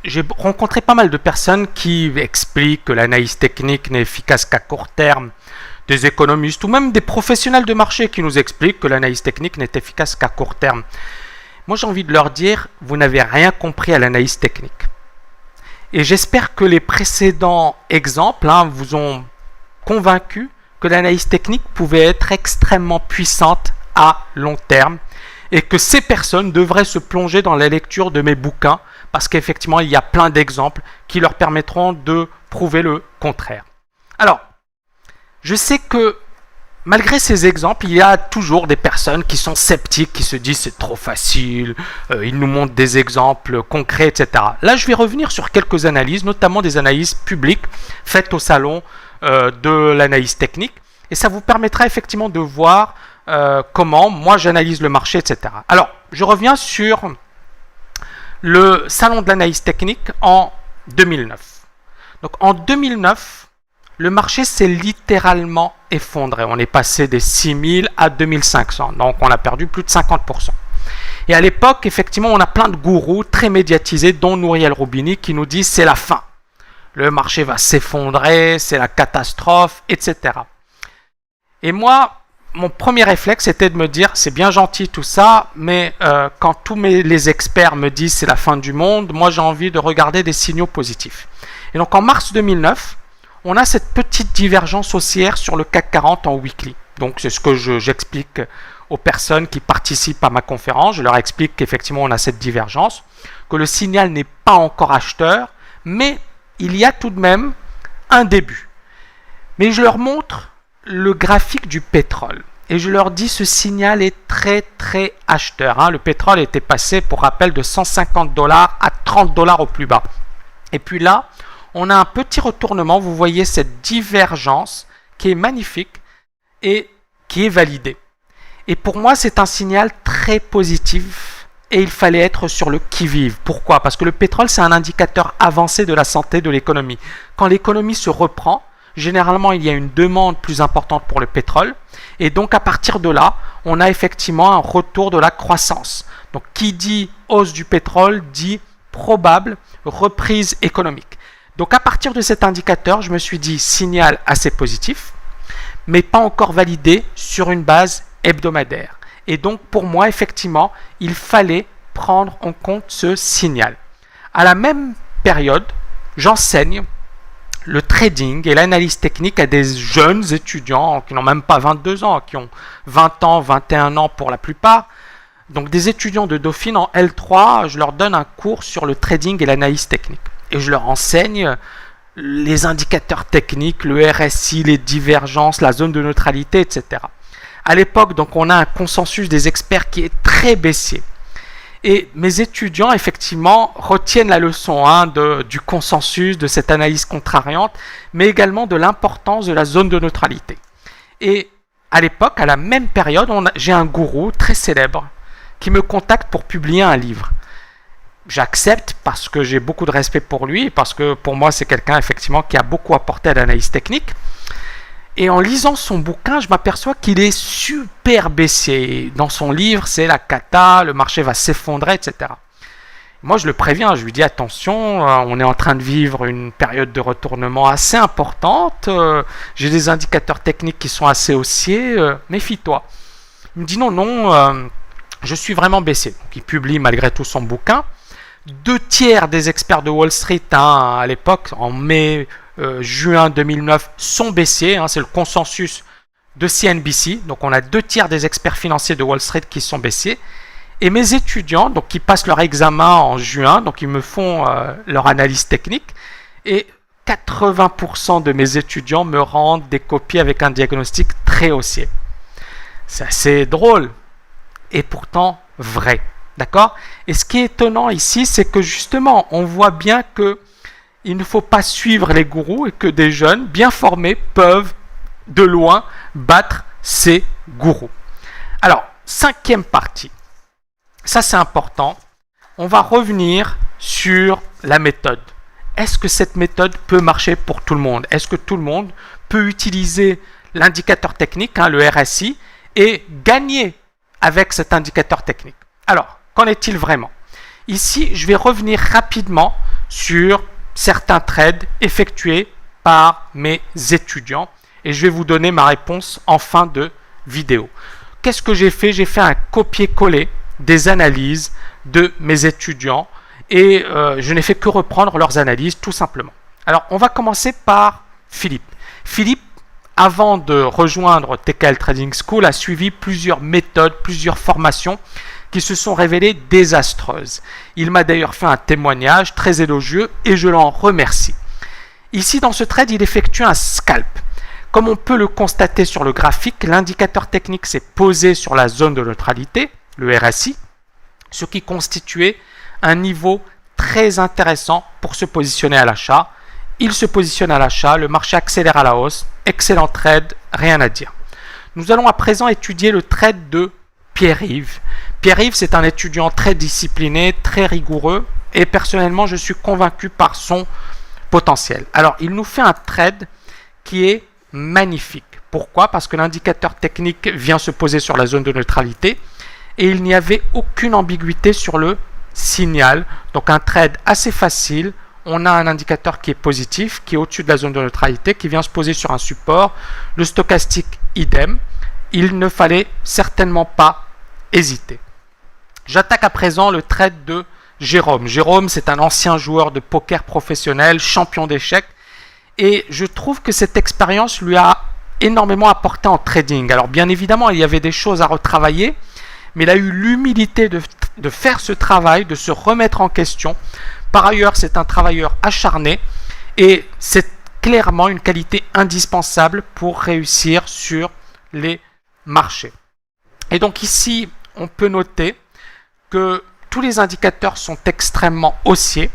j'ai rencontré pas mal de personnes qui expliquent que l'analyse technique n'est efficace qu'à court terme, des économistes ou même des professionnels de marché qui nous expliquent que l'analyse technique n'est efficace qu'à court terme. Moi, j'ai envie de leur dire, vous n'avez rien compris à l'analyse technique. Et j'espère que les précédents exemples vous ont convaincu que l'analyse technique pouvait être extrêmement puissante à long terme et que ces personnes devraient se plonger dans la lecture de mes bouquins parce qu'effectivement, il y a plein d'exemples qui leur permettront de prouver le contraire. Alors, je sais que malgré ces exemples, il y a toujours des personnes qui sont sceptiques, qui se disent c'est trop facile, ils nous montrent des exemples concrets, etc. Là, je vais revenir sur quelques analyses, notamment des analyses publiques faites au salon de l'analyse technique. Et ça vous permettra effectivement de voir comment moi j'analyse le marché, etc. Alors, je reviens sur le salon de l'analyse technique en 2009. Donc en 2009, le marché s'est littéralement effondré. On est passé des 6000 à 2500. Donc, on a perdu plus de 50%. Et à l'époque, effectivement, on a plein de gourous très médiatisés, dont Nouriel Roubini, qui nous disent c'est la fin. Le marché va s'effondrer, c'est la catastrophe, etc. Et moi, mon premier réflexe était de me dire c'est bien gentil tout ça, mais quand tous les experts me disent c'est la fin du monde, moi j'ai envie de regarder des signaux positifs. Et donc en mars 2009, on a cette petite divergence haussière sur le CAC 40 en weekly. Donc c'est ce que j'explique aux personnes qui participent à ma conférence. Je leur explique qu'effectivement on a cette divergence, que le signal n'est pas encore acheteur, mais il y a tout de même un début. Mais je leur montre le graphique du pétrole. Et je leur dis ce signal est très très acheteur. Le pétrole était passé, pour rappel, de 150 $ à 30 $ au plus bas. Et puis là, on a un petit retournement. Vous voyez cette divergence qui est magnifique et qui est validée. Et pour moi, c'est un signal très positif et il fallait être sur le qui-vive. Pourquoi? Parce que le pétrole, c'est un indicateur avancé de la santé de l'économie. Quand l'économie se reprend, généralement, il y a une demande plus importante pour le pétrole. Et donc, à partir de là, on a effectivement un retour de la croissance. Donc, qui dit hausse du pétrole dit probable reprise économique. Donc, à partir de cet indicateur, je me suis dit signal assez positif, mais pas encore validé sur une base hebdomadaire. Et donc, pour moi, effectivement, il fallait prendre en compte ce signal. À la même période, j'enseigne le trading et l'analyse technique à des jeunes étudiants qui n'ont même pas 22 ans, qui ont 20 ans, 21 ans pour la plupart. Donc des étudiants de Dauphine en L3, je leur donne un cours sur le trading et l'analyse technique. Et je leur enseigne les indicateurs techniques, le RSI, les divergences, la zone de neutralité, etc. À l'époque, donc, on a un consensus des experts qui est très baissier. Et mes étudiants, effectivement, retiennent la leçon du consensus, de cette analyse contrariante, mais également de l'importance de la zone de neutralité. Et à l'époque, à la même période, j'ai un gourou très célèbre qui me contacte pour publier un livre. J'accepte parce que j'ai beaucoup de respect pour lui, et parce que pour moi, c'est quelqu'un, effectivement, qui a beaucoup apporté à l'analyse technique. Et en lisant son bouquin, je m'aperçois qu'il est super baissier. Dans son livre, c'est la cata, le marché va s'effondrer, etc. Moi, je le préviens, je lui dis attention, on est en train de vivre une période de retournement assez importante. J'ai des indicateurs techniques qui sont assez haussiers, méfie-toi. Il me dit non, je suis vraiment baissier. Donc, il publie malgré tout son bouquin. 2/3 des experts de Wall Street à l'époque, en juin 2009, sont baissiers. C'est le consensus de CNBC. Donc on a 2/3 des experts financiers de Wall Street qui sont baissiers. Et mes étudiants, donc qui passent leur examen en juin, donc ils me font leur analyse technique. Et 80% de mes étudiants me rendent des copies avec un diagnostic très haussier. C'est assez drôle et pourtant vrai. D'accord? Et ce qui est étonnant ici, c'est que justement, on voit bien que il ne faut pas suivre les gourous et que des jeunes bien formés peuvent de loin battre ces gourous. Alors, 5e partie. Ça, c'est important. On va revenir sur la méthode. Est-ce que cette méthode peut marcher pour tout le monde? Est-ce que tout le monde peut utiliser l'indicateur technique, le RSI, et gagner avec cet indicateur technique? Alors, qu'en est-il vraiment? Ici, je vais revenir rapidement sur certains trades effectués par mes étudiants et je vais vous donner ma réponse en fin de vidéo. Qu'est-ce que j'ai fait? J'ai fait un copier-coller des analyses de mes étudiants et je n'ai fait que reprendre leurs analyses tout simplement. Alors, on va commencer par Philippe. Philippe, avant de rejoindre TKL Trading School, a suivi plusieurs méthodes, plusieurs formations qui se sont révélées désastreuses. Il m'a d'ailleurs fait un témoignage très élogieux et je l'en remercie. Ici, dans ce trade, il effectue un scalp. Comme on peut le constater sur le graphique, l'indicateur technique s'est posé sur la zone de neutralité, le RSI, ce qui constituait un niveau très intéressant pour se positionner à l'achat. Il se positionne à l'achat, le marché accélère à la hausse, excellent trade, rien à dire. Nous allons à présent étudier le trade de Pierre-Yves. Pierre-Yves, c'est un étudiant très discipliné, très rigoureux et personnellement, je suis convaincu par son potentiel. Alors, il nous fait un trade qui est magnifique. Pourquoi? Parce que l'indicateur technique vient se poser sur la zone de neutralité et il n'y avait aucune ambiguïté sur le signal. Donc, un trade assez facile. On a un indicateur qui est positif, qui est au-dessus de la zone de neutralité, qui vient se poser sur un support. Le stochastique, idem. Il ne fallait certainement pas hésiter. J'attaque à présent le trade de Jérôme. Jérôme, c'est un ancien joueur de poker professionnel, champion d'échecs. Et je trouve que cette expérience lui a énormément apporté en trading. Alors bien évidemment, il y avait des choses à retravailler, mais il a eu l'humilité de faire ce travail, de se remettre en question. Par ailleurs, c'est un travailleur acharné et c'est clairement une qualité indispensable pour réussir sur les marchés. Et donc ici, on peut noter que tous les indicateurs sont extrêmement haussiers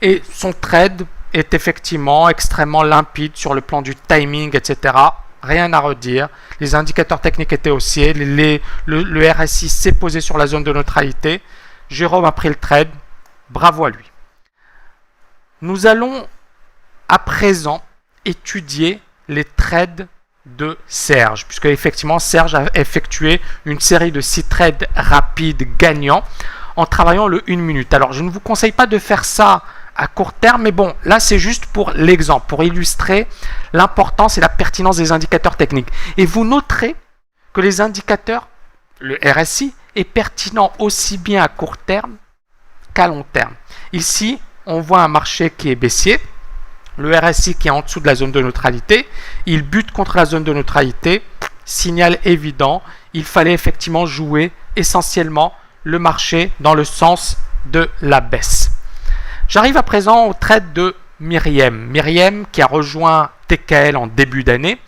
et son trade est effectivement extrêmement limpide sur le plan du timing, etc. Rien à redire. Les indicateurs techniques étaient haussiers, le RSI s'est posé sur la zone de neutralité. Jérôme a pris le trade, bravo à lui. Nous allons à présent étudier les trades de Serge, puisque effectivement Serge a effectué une série de 6 trades rapides gagnants en travaillant le 1 minute. Alors je ne vous conseille pas de faire ça à court terme, mais bon, là c'est juste pour l'exemple, pour illustrer l'importance et la pertinence des indicateurs techniques. Et vous noterez que les indicateurs, le RSI, est pertinent aussi bien à court terme qu'à long terme. Ici, on voit un marché qui est baissier, le RSI qui est en dessous de la zone de neutralité, il bute contre la zone de neutralité, signal évident, il fallait effectivement jouer essentiellement le marché dans le sens de la baisse. J'arrive à présent au trade de Myriam. Myriam qui a rejoint TKL en début d'année.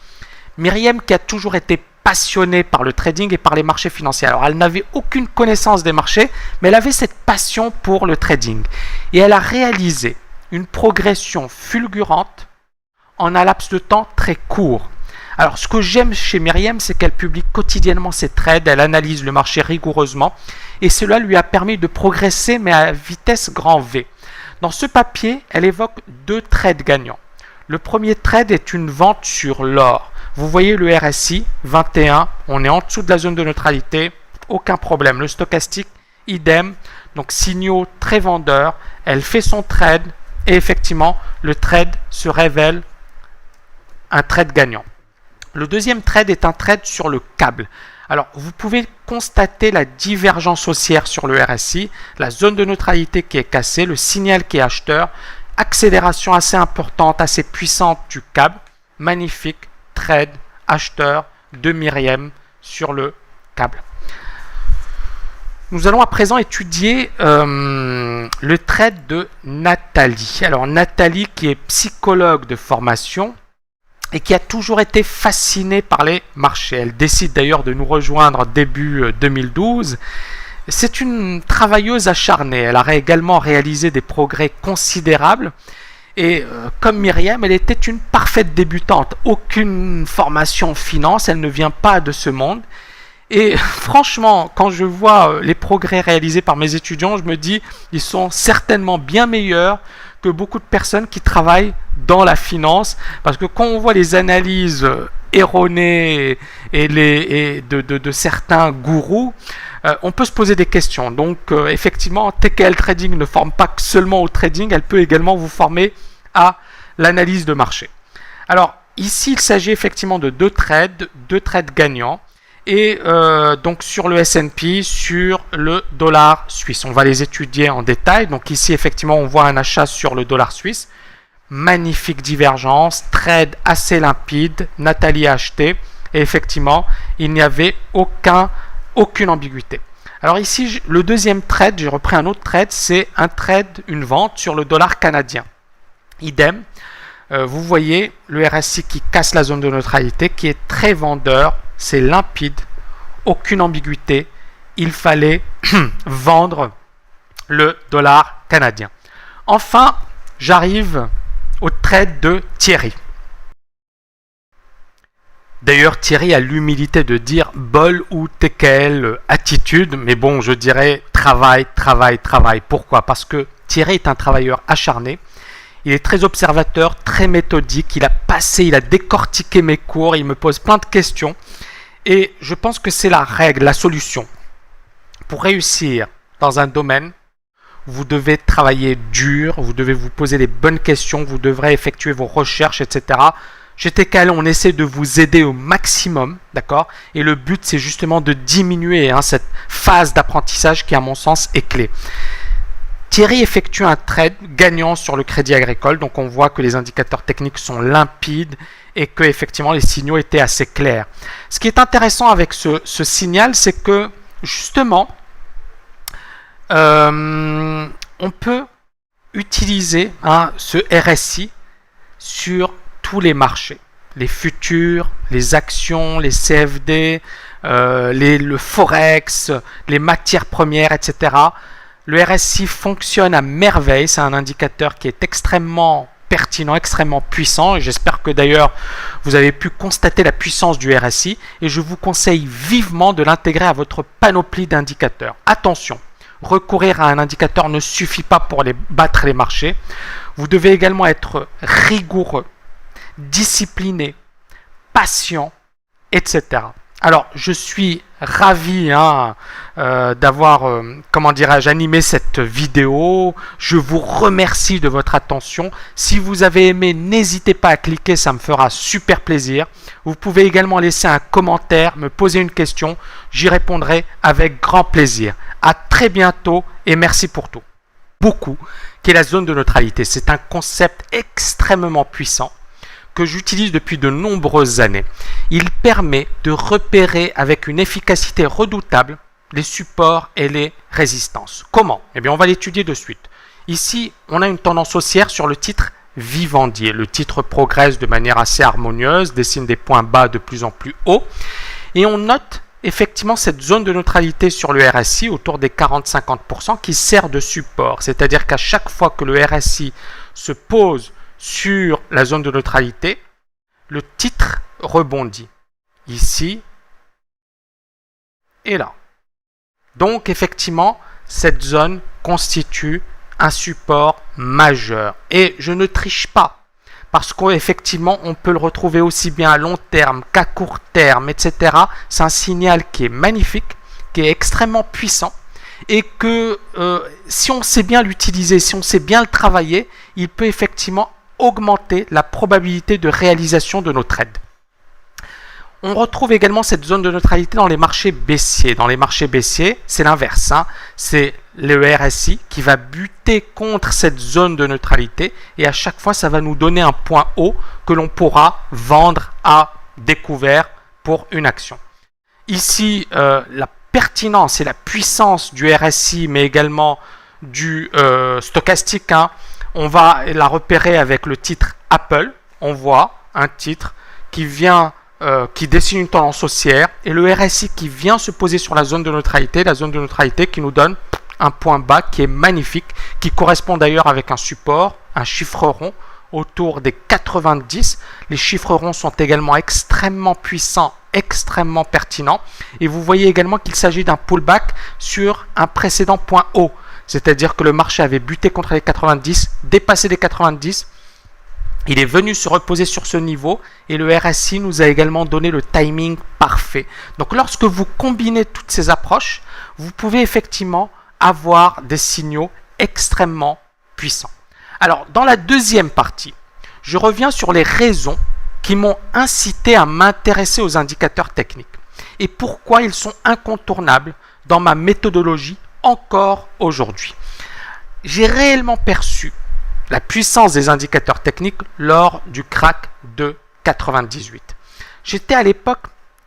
Myriam qui a toujours été passionnée par le trading et par les marchés financiers. Alors elle n'avait aucune connaissance des marchés, mais elle avait cette passion pour le trading. Et elle a réalisé une progression fulgurante en un laps de temps très court. Alors ce que j'aime chez Myriam, c'est qu'elle publie quotidiennement ses trades, elle analyse le marché rigoureusement et cela lui a permis de progresser mais à vitesse grand V. Dans ce papier, elle évoque 2 trades gagnants. Le premier trade est une vente sur l'or. Vous voyez le RSI 21, on est en dessous de la zone de neutralité, aucun problème. Le stochastique, idem, donc signaux très vendeurs. Elle fait son trade et effectivement, le trade se révèle un trade gagnant. Le deuxième trade est un trade sur le câble. Alors, vous pouvez constater la divergence haussière sur le RSI, la zone de neutralité qui est cassée, le signal qui est acheteur, accélération assez importante, assez puissante du câble. Magnifique trade acheteur de Myriam sur le câble. Nous allons à présent étudier le trade de Nathalie. Alors, Nathalie qui est psychologue de formation et qui a toujours été fascinée par les marchés. Elle décide d'ailleurs de nous rejoindre début 2012. C'est une travailleuse acharnée. Elle a également réalisé des progrès considérables. Et comme Myriam, elle était une parfaite débutante. Aucune formation en finance, elle ne vient pas de ce monde. Et franchement, quand je vois les progrès réalisés par mes étudiants, je me dis ils sont certainement bien meilleurs que beaucoup de personnes qui travaillent dans la finance, parce que quand on voit les analyses erronées et de certains gourous, on peut se poser des questions. Donc effectivement, TKL Trading ne forme pas seulement au trading, elle peut également vous former à l'analyse de marché. Alors ici, il s'agit effectivement de 2 trades gagnants. Et donc sur le S&P, sur le dollar suisse. On va les étudier en détail. Donc ici, effectivement, on voit un achat sur le dollar suisse. Magnifique divergence, trade assez limpide. Nathalie a acheté. Et effectivement, il n'y avait aucune ambiguïté. Alors ici, le deuxième trade, j'ai repris un autre trade, c'est un trade, une vente sur le dollar canadien. Idem. Vous voyez le RSI qui casse la zone de neutralité, qui est très vendeur. C'est limpide, aucune ambiguïté. Il fallait vendre le dollar canadien. Enfin, j'arrive au trade de Thierry. D'ailleurs, Thierry a l'humilité de dire bol ou TKL attitude, mais bon, je dirais travail. Pourquoi? Parce que Thierry est un travailleur acharné. Il est très observateur, très méthodique. Il a décortiqué mes cours. Il me pose plein de questions. Et je pense que c'est la règle, la solution. Pour réussir dans un domaine, vous devez travailler dur. Vous devez vous poser les bonnes questions. Vous devrez effectuer vos recherches, etc. Chez TKL, on essaie de vous aider au maximum, d'accord? Et le but, c'est justement de diminuer cette phase d'apprentissage qui, à mon sens, est clé. Thierry effectue un trade gagnant sur le Crédit Agricole, donc on voit que les indicateurs techniques sont limpides et que effectivement les signaux étaient assez clairs. Ce qui est intéressant avec ce signal, c'est que justement, on peut utiliser ce RSI sur tous les marchés, les futurs, les actions, les CFD, le Forex, les matières premières, etc. Le RSI fonctionne à merveille, c'est un indicateur qui est extrêmement pertinent, extrêmement puissant, et j'espère que d'ailleurs vous avez pu constater la puissance du RSI, et je vous conseille vivement de l'intégrer à votre panoplie d'indicateurs. Attention, recourir à un indicateur ne suffit pas pour battre les marchés, vous devez également être rigoureux, discipliné, patient, etc. Alors, je suis ravi d'avoir, comment dirais-je, animé cette vidéo. Je vous remercie de votre attention. Si vous avez aimé, n'hésitez pas à cliquer, ça me fera super plaisir. Vous pouvez également laisser un commentaire, me poser une question. J'y répondrai avec grand plaisir. À très bientôt et merci pour tout. Beaucoup, qui est la zone de neutralité. C'est un concept extrêmement puissant que j'utilise depuis de nombreuses années. Il permet de repérer avec une efficacité redoutable les supports et les résistances. Comment? Eh bien, on va l'étudier de suite. Ici, on a une tendance haussière sur le titre Vivendier. Le titre progresse de manière assez harmonieuse, dessine des points bas de plus en plus hauts. Et on note effectivement cette zone de neutralité sur le RSI autour des 40-50% qui sert de support. C'est-à-dire qu'à chaque fois que le RSI se pose sur la zone de neutralité, le titre rebondit ici et là. Donc effectivement, cette zone constitue un support majeur. Et je ne triche pas, parce qu'effectivement, on peut le retrouver aussi bien à long terme qu'à court terme, etc. C'est un signal qui est magnifique, qui est extrêmement puissant, et que si on sait bien l'utiliser, si on sait bien le travailler, il peut effectivement augmenter la probabilité de réalisation de nos trades. On retrouve également cette zone de neutralité dans les marchés baissiers. Dans les marchés baissiers, c'est l'inverse. C'est le RSI qui va buter contre cette zone de neutralité et à chaque fois, ça va nous donner un point haut que l'on pourra vendre à découvert pour une action. Ici, la pertinence et la puissance du RSI, mais également du stochastique, on va la repérer avec le titre Apple. On voit un titre qui vient, qui dessine une tendance haussière et le RSI qui vient se poser sur la zone de neutralité qui nous donne un point bas qui est magnifique, qui correspond d'ailleurs avec un support, un chiffre rond autour des 90. Les chiffres ronds sont également extrêmement puissants, extrêmement pertinents. Et vous voyez également qu'il s'agit d'un pullback sur un précédent point haut. C'est-à-dire que le marché avait buté contre les 90, dépassé les 90. Il est venu se reposer sur ce niveau et le RSI nous a également donné le timing parfait. Donc lorsque vous combinez toutes ces approches, vous pouvez effectivement avoir des signaux extrêmement puissants. Alors dans la deuxième partie, je reviens sur les raisons qui m'ont incité à m'intéresser aux indicateurs techniques et pourquoi ils sont incontournables dans ma méthodologie encore aujourd'hui. J'ai réellement perçu la puissance des indicateurs techniques lors du crack de 98. J'étais à l'époque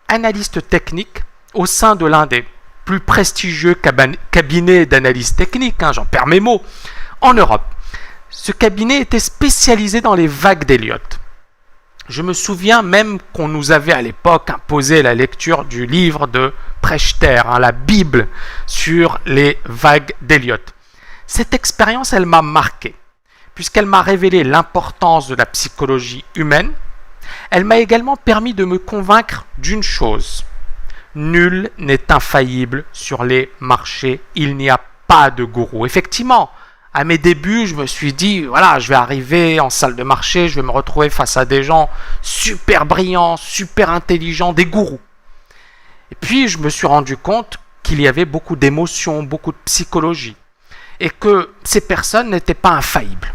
analyste technique au sein de l'un des plus prestigieux cabinets d'analyse technique, j'en perds mes mots, en Europe. Ce cabinet était spécialisé dans les vagues d'Elliott. Je me souviens même qu'on nous avait à l'époque imposé la lecture du livre de Prechter, la Bible sur les vagues d'Elliott. Cette expérience, elle m'a marqué, puisqu'elle m'a révélé l'importance de la psychologie humaine. Elle m'a également permis de me convaincre d'une chose. Nul n'est infaillible sur les marchés, il n'y a pas de gourou. Effectivement, à mes débuts, je me suis dit, voilà, je vais arriver en salle de marché, je vais me retrouver face à des gens super brillants, super intelligents, des gourous. Et puis, je me suis rendu compte qu'il y avait beaucoup d'émotions, beaucoup de psychologie, et que ces personnes n'étaient pas infaillibles.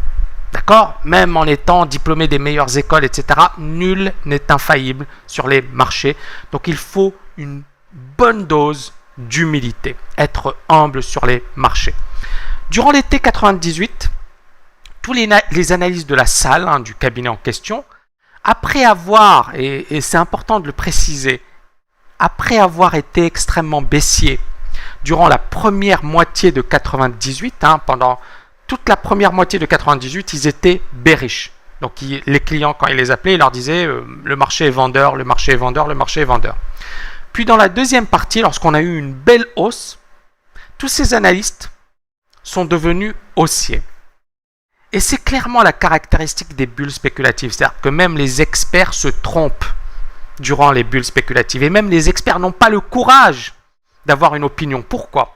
D'accord? Même en étant diplômé des meilleures écoles, etc., nul n'est infaillible sur les marchés. Donc, il faut une bonne dose d'humilité, être humble sur les marchés. Durant l'été 98, tous les analystes de la salle, du cabinet en question, après avoir, et c'est important de le préciser, après avoir été extrêmement baissiers durant la première moitié de 98, pendant toute la première moitié de 98, ils étaient bearish. Donc les clients, quand ils les appelaient, ils leur disaient le marché est vendeur, le marché est vendeur, le marché est vendeur. Puis dans la deuxième partie, lorsqu'on a eu une belle hausse, tous ces analystes sont devenus haussiers. Et c'est clairement la caractéristique des bulles spéculatives, c'est-à-dire que même les experts se trompent durant les bulles spéculatives. Et même les experts n'ont pas le courage d'avoir une opinion. Pourquoi?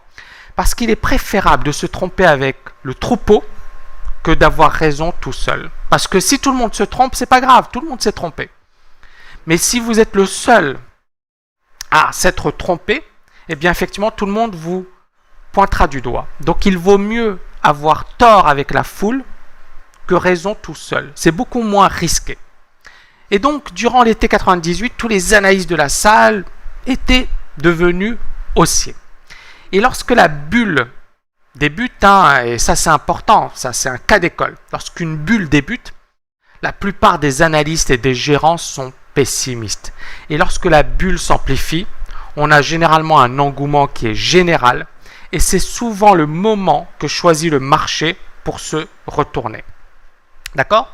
Parce qu'il est préférable de se tromper avec le troupeau que d'avoir raison tout seul. Parce que si tout le monde se trompe, c'est pas grave, tout le monde s'est trompé. Mais si vous êtes le seul à s'être trompé, eh bien effectivement tout le monde vous pointera du doigt. Donc il vaut mieux avoir tort avec la foule que raison tout seul. C'est beaucoup moins risqué. Et donc durant l'été 98, tous les analystes de la salle étaient devenus haussiers. Et lorsque la bulle débute, et ça c'est important, ça c'est un cas d'école, lorsqu'une bulle débute, la plupart des analystes et des gérants sont pessimistes. Et lorsque la bulle s'amplifie, on a généralement un engouement qui est général et c'est souvent le moment que choisit le marché pour se retourner. D'accord?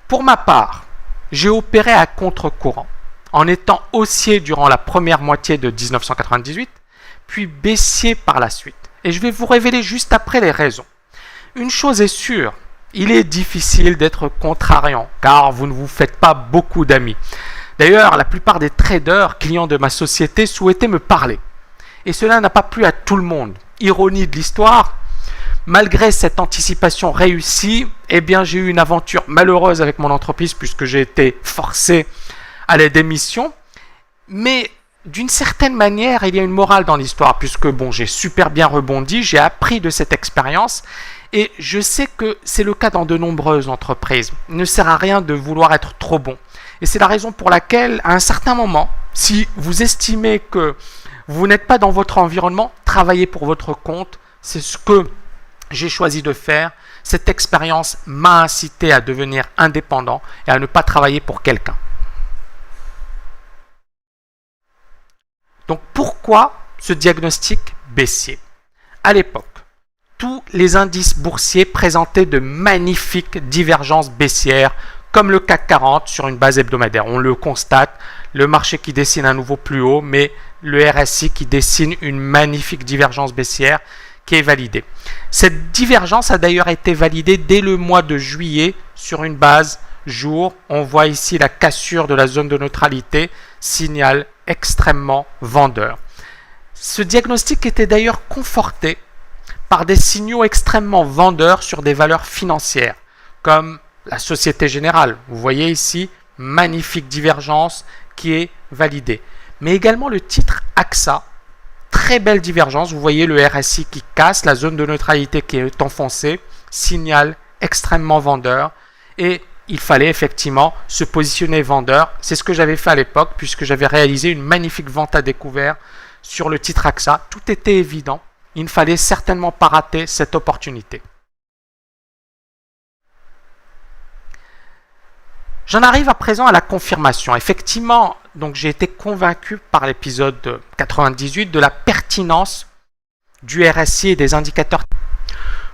Pour ma part, j'ai opéré à contre-courant en étant haussier durant la première moitié de 1998, puis baissier par la suite. Et je vais vous révéler juste après les raisons. Une chose est sûre, il est difficile d'être contrariant, car vous ne vous faites pas beaucoup d'amis. D'ailleurs, la plupart des traders, clients de ma société, souhaitaient me parler. Et cela n'a pas plu à tout le monde. Ironie de l'histoire, malgré cette anticipation réussie, eh bien j'ai eu une aventure malheureuse avec mon entreprise puisque j'ai été forcé à la démission. Mais d'une certaine manière, il y a une morale dans l'histoire puisque j'ai super bien rebondi, j'ai appris de cette expérience et je sais que c'est le cas dans de nombreuses entreprises. Il ne sert à rien de vouloir être trop bon. Et c'est la raison pour laquelle, à un certain moment, si vous estimez que vous n'êtes pas dans votre environnement, travaillez pour votre compte. C'est ce que j'ai choisi de faire. Cette expérience m'a incité à devenir indépendant et à ne pas travailler pour quelqu'un. Donc pourquoi ce diagnostic baissier? À l'époque, tous les indices boursiers présentaient de magnifiques divergences baissières, comme le CAC 40 sur une base hebdomadaire. On le constate, le marché qui dessine un nouveau plus haut, mais le RSI qui dessine une magnifique divergence baissière qui est validée. Cette divergence a d'ailleurs été validée dès le mois de juillet sur une base jour. On voit ici la cassure de la zone de neutralité, signal extrêmement vendeur. Ce diagnostic était d'ailleurs conforté par des signaux extrêmement vendeurs sur des valeurs financières, comme la Société Générale. Vous voyez ici, magnifique divergence qui est validée. Mais également le titre AXA, très belle divergence. Vous voyez le RSI qui casse, la zone de neutralité qui est enfoncée, signal extrêmement vendeur. Et il fallait effectivement se positionner vendeur. C'est ce que j'avais fait à l'époque puisque j'avais réalisé une magnifique vente à découvert sur le titre AXA. Tout était évident. Il ne fallait certainement pas rater cette opportunité. J'en arrive à présent à la confirmation. Effectivement, donc j'ai été convaincu par l'épisode 98 de la pertinence du RSI et des indicateurs.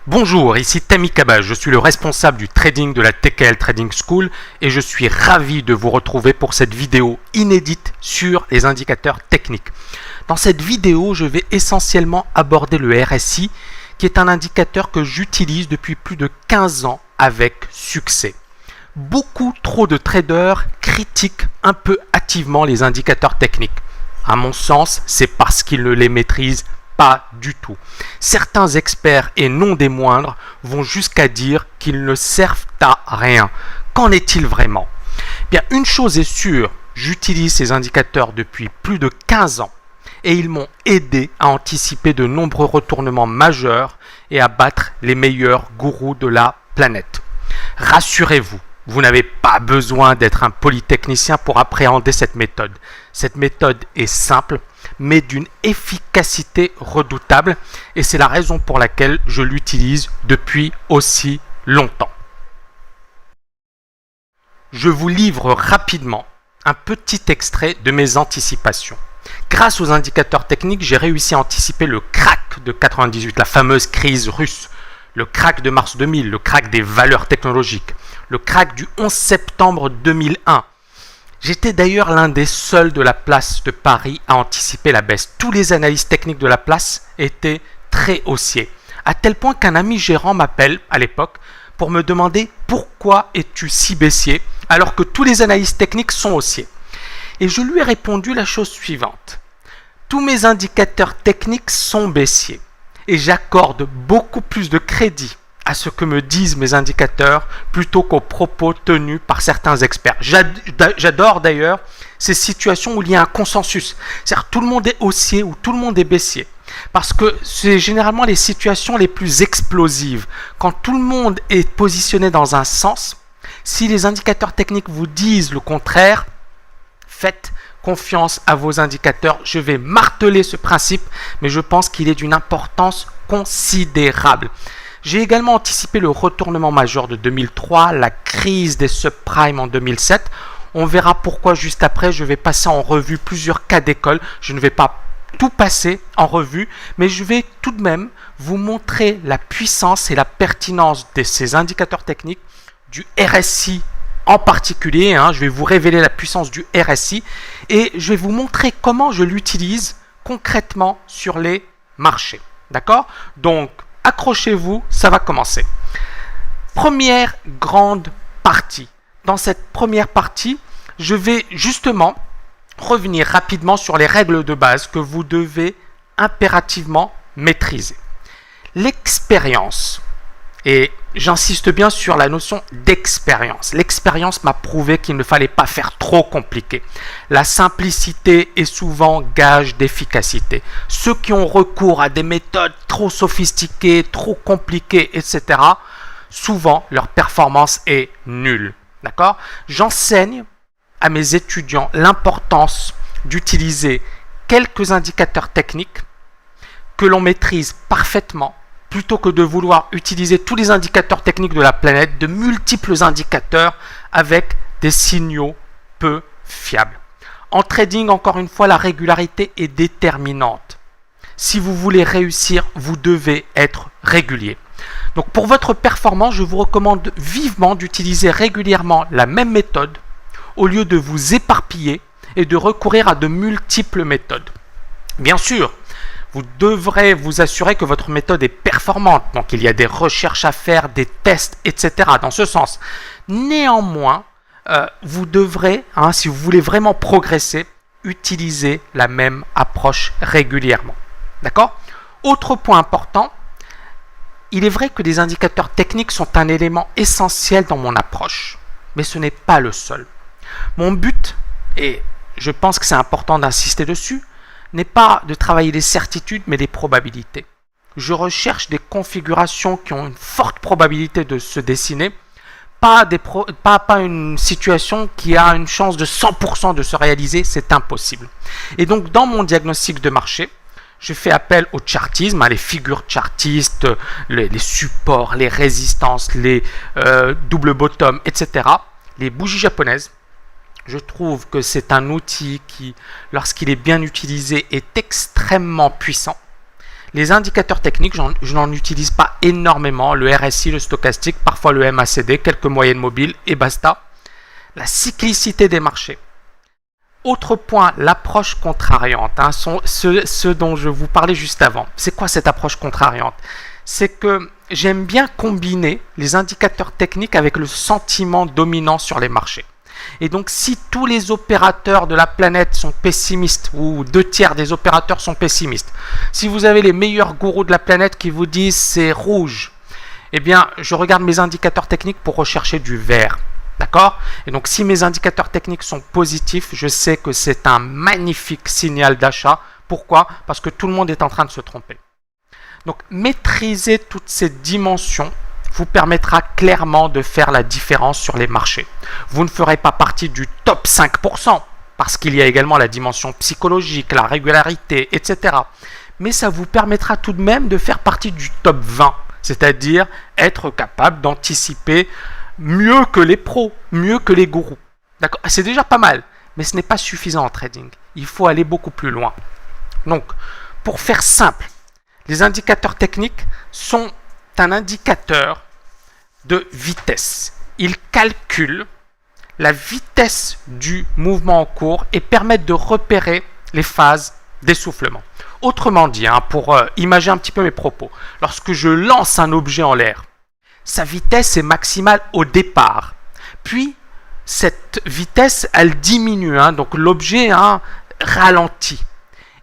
Bonjour, ici Tammy Cabage, je suis le responsable du trading de la TKL Trading School et je suis ravi de vous retrouver pour cette vidéo inédite sur les indicateurs techniques. Dans cette vidéo, je vais essentiellement aborder le RSI qui est un indicateur que j'utilise depuis plus de 15 ans avec succès. Beaucoup trop de traders critiquent un peu hâtivement les indicateurs techniques. À mon sens, c'est parce qu'ils ne les maîtrisent pas du tout. Certains experts, et non des moindres, vont jusqu'à dire qu'ils ne servent à rien. Qu'en est-il vraiment? Bien, une chose est sûre, j'utilise ces indicateurs depuis plus de 15 ans et ils m'ont aidé à anticiper de nombreux retournements majeurs et à battre les meilleurs gourous de la planète. Rassurez-vous, Vous n'avez pas besoin d'être un polytechnicien pour appréhender cette méthode. Cette méthode est simple, mais d'une efficacité redoutable, et c'est la raison pour laquelle je l'utilise depuis aussi longtemps. Je vous livre rapidement un petit extrait de mes anticipations. Grâce aux indicateurs techniques, j'ai réussi à anticiper le crack de 98, la fameuse crise russe, le crack de mars 2000, le crack des valeurs technologiques, le crack du 11 septembre 2001. J'étais d'ailleurs l'un des seuls de la place de Paris à anticiper la baisse. Tous les analystes techniques de la place étaient très haussiers, à tel point qu'un ami gérant m'appelle à l'époque pour me demander pourquoi es-tu si baissier alors que tous les analystes techniques sont haussiers. Et je lui ai répondu la chose suivante. Tous mes indicateurs techniques sont baissiers et j'accorde beaucoup plus de crédit à ce que me disent mes indicateurs plutôt qu'aux propos tenus par certains experts. J'adore d'ailleurs ces situations où il y a un consensus. C'est-à-dire tout le monde est haussier ou tout le monde est baissier. Parce que c'est généralement les situations les plus explosives. Quand tout le monde est positionné dans un sens, si les indicateurs techniques vous disent le contraire, faites confiance à vos indicateurs. Je vais marteler ce principe, mais je pense qu'il est d'une importance considérable. J'ai également anticipé le retournement majeur de 2003, la crise des subprimes en 2007. On verra pourquoi juste après. Je vais passer en revue plusieurs cas d'école. Je ne vais pas tout passer en revue, mais je vais tout de même vous montrer la puissance et la pertinence de ces indicateurs techniques, du RSI en particulier. Je vais vous révéler la puissance du RSI et je vais vous montrer comment je l'utilise concrètement sur les marchés. D'accord? Donc, accrochez-vous, ça va commencer. Première grande partie. Dans cette première partie, je vais justement revenir rapidement sur les règles de base que vous devez impérativement maîtriser. L'expérience, et j'insiste bien sur la notion d'expérience. L'expérience m'a prouvé qu'il ne fallait pas faire trop compliqué. La simplicité est souvent gage d'efficacité. Ceux qui ont recours à des méthodes trop sophistiquées, trop compliquées, etc., souvent leur performance est nulle. D'accord ? J'enseigne à mes étudiants l'importance d'utiliser quelques indicateurs techniques que l'on maîtrise parfaitement, plutôt que de vouloir utiliser tous les indicateurs techniques de la planète, de multiples indicateurs avec des signaux peu fiables. En trading, encore une fois, la régularité est déterminante. Si vous voulez réussir, vous devez être régulier. Donc pour votre performance, je vous recommande vivement d'utiliser régulièrement la même méthode au lieu de vous éparpiller et de recourir à de multiples méthodes. Bien sûr, vous devrez vous assurer que votre méthode est performante. Donc, il y a des recherches à faire, des tests, etc. dans ce sens. Néanmoins, vous devrez, si vous voulez vraiment progresser, utiliser la même approche régulièrement. D'accord ? Autre point important, il est vrai que les indicateurs techniques sont un élément essentiel dans mon approche, mais ce n'est pas le seul. Mon but, et je pense que c'est important d'insister dessus, n'est pas de travailler les certitudes, mais les probabilités. Je recherche des configurations qui ont une forte probabilité de se dessiner, pas une situation qui a une chance de 100% de se réaliser, c'est impossible. Et donc, dans mon diagnostic de marché, je fais appel au chartisme, les figures chartistes, les supports, les résistances, les double bottom, etc., les bougies japonaises. Je trouve que c'est un outil qui, lorsqu'il est bien utilisé, est extrêmement puissant. Les indicateurs techniques, je n'en utilise pas énormément. Le RSI, le stochastique, parfois le MACD, quelques moyennes mobiles et basta. La cyclicité des marchés. Autre point, l'approche contrariante. Ce dont je vous parlais juste avant. C'est quoi cette approche contrariante? C'est que j'aime bien combiner les indicateurs techniques avec le sentiment dominant sur les marchés. Et donc, si tous les opérateurs de la planète sont pessimistes, ou 2/3 des opérateurs sont pessimistes, si vous avez les meilleurs gourous de la planète qui vous disent c'est rouge, eh bien, je regarde mes indicateurs techniques pour rechercher du vert. D'accord? Et donc, si mes indicateurs techniques sont positifs, je sais que c'est un magnifique signal d'achat. Pourquoi? Parce que tout le monde est en train de se tromper. Donc, maîtriser toutes ces dimensions vous permettra clairement de faire la différence sur les marchés. Vous ne ferez pas partie du top 5%, parce qu'il y a également la dimension psychologique, la régularité, etc. Mais ça vous permettra tout de même de faire partie du top 20, c'est-à-dire être capable d'anticiper mieux que les pros, mieux que les gourous. D'accord ? C'est déjà pas mal, mais ce n'est pas suffisant en trading. Il faut aller beaucoup plus loin. Donc, pour faire simple, les indicateurs techniques sont un indicateur de vitesse. Ils calculent la vitesse du mouvement en cours et permettent de repérer les phases d'essoufflement. Autrement dit, pour imager un petit peu mes propos, lorsque je lance un objet en l'air, sa vitesse est maximale au départ. Puis, cette vitesse, elle diminue, donc l'objet ralentit.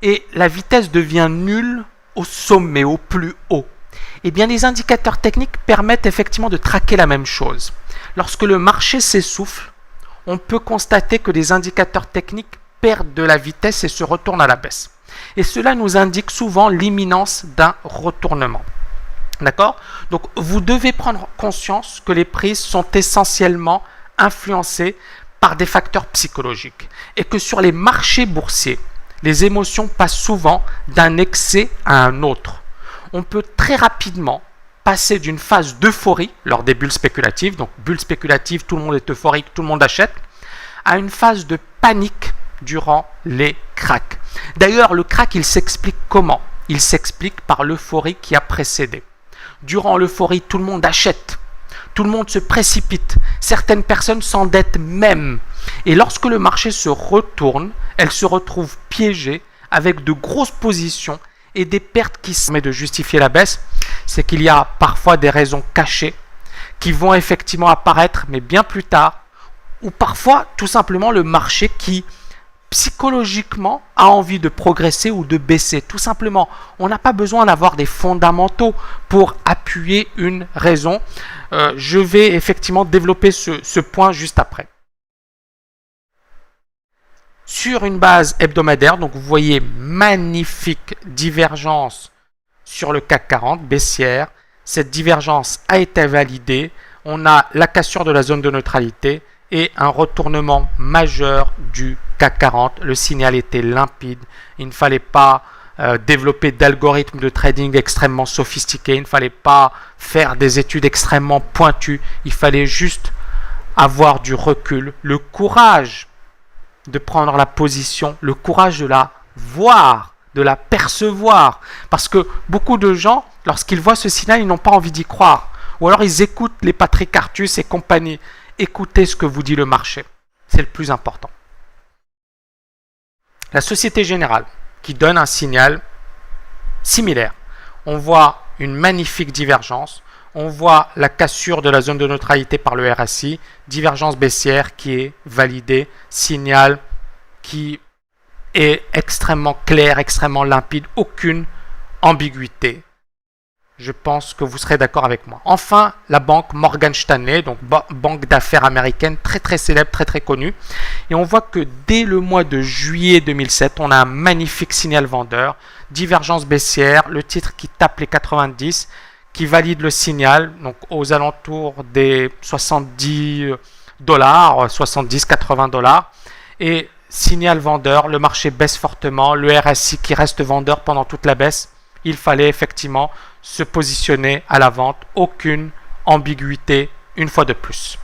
Et la vitesse devient nulle au sommet, au plus haut. Eh bien, les indicateurs techniques permettent effectivement de traquer la même chose. Lorsque le marché s'essouffle, on peut constater que les indicateurs techniques perdent de la vitesse et se retournent à la baisse. Et cela nous indique souvent l'imminence d'un retournement. D'accord ? Donc, vous devez prendre conscience que les prises sont essentiellement influencées par des facteurs psychologiques et que sur les marchés boursiers, les émotions passent souvent d'un excès à un autre. On peut très rapidement passer d'une phase d'euphorie lors des bulles spéculatives, donc bulles spéculatives, tout le monde est euphorique, tout le monde achète, à une phase de panique durant les cracks. D'ailleurs, le crack, il s'explique comment ? Il s'explique par l'euphorie qui a précédé. Durant l'euphorie, tout le monde achète, tout le monde se précipite, certaines personnes s'endettent même. Et lorsque le marché se retourne, elles se retrouvent piégées avec de grosses positions et des pertes qui permettent de justifier la baisse. C'est qu'il y a parfois des raisons cachées qui vont effectivement apparaître, mais bien plus tard, ou parfois tout simplement le marché qui psychologiquement a envie de progresser ou de baisser. Tout simplement, on n'a pas besoin d'avoir des fondamentaux pour appuyer une raison. Je vais effectivement développer ce point juste après. Sur une base hebdomadaire, donc vous voyez magnifique divergence sur le CAC 40 baissière. Cette divergence a été validée. On a la cassure de la zone de neutralité et un retournement majeur du CAC 40. Le signal était limpide. Il ne fallait pas développer d'algorithmes de trading extrêmement sophistiqués. Il ne fallait pas faire des études extrêmement pointues. Il fallait juste avoir du recul, le courage de prendre la position, le courage de la voir, de la percevoir. Parce que beaucoup de gens, lorsqu'ils voient ce signal, ils n'ont pas envie d'y croire. Ou alors ils écoutent les Patrick Artus et compagnie. Écoutez ce que vous dit le marché. C'est le plus important. La Société Générale, qui donne un signal similaire. On voit une magnifique divergence. On voit la cassure de la zone de neutralité par le RSI, divergence baissière qui est validée, signal qui est extrêmement clair, extrêmement limpide, aucune ambiguïté. Je pense que vous serez d'accord avec moi. Enfin, la banque Morgan Stanley, donc banque d'affaires américaine très très célèbre, très très connue. Et on voit que dès le mois de juillet 2007, on a un magnifique signal vendeur, divergence baissière, le titre qui tape les 90, qui valide le signal, donc aux alentours des 70 $, 70-80 $. Et signal vendeur, le marché baisse fortement, le RSI qui reste vendeur pendant toute la baisse. Il fallait effectivement se positionner à la vente, aucune ambiguïté une fois de plus.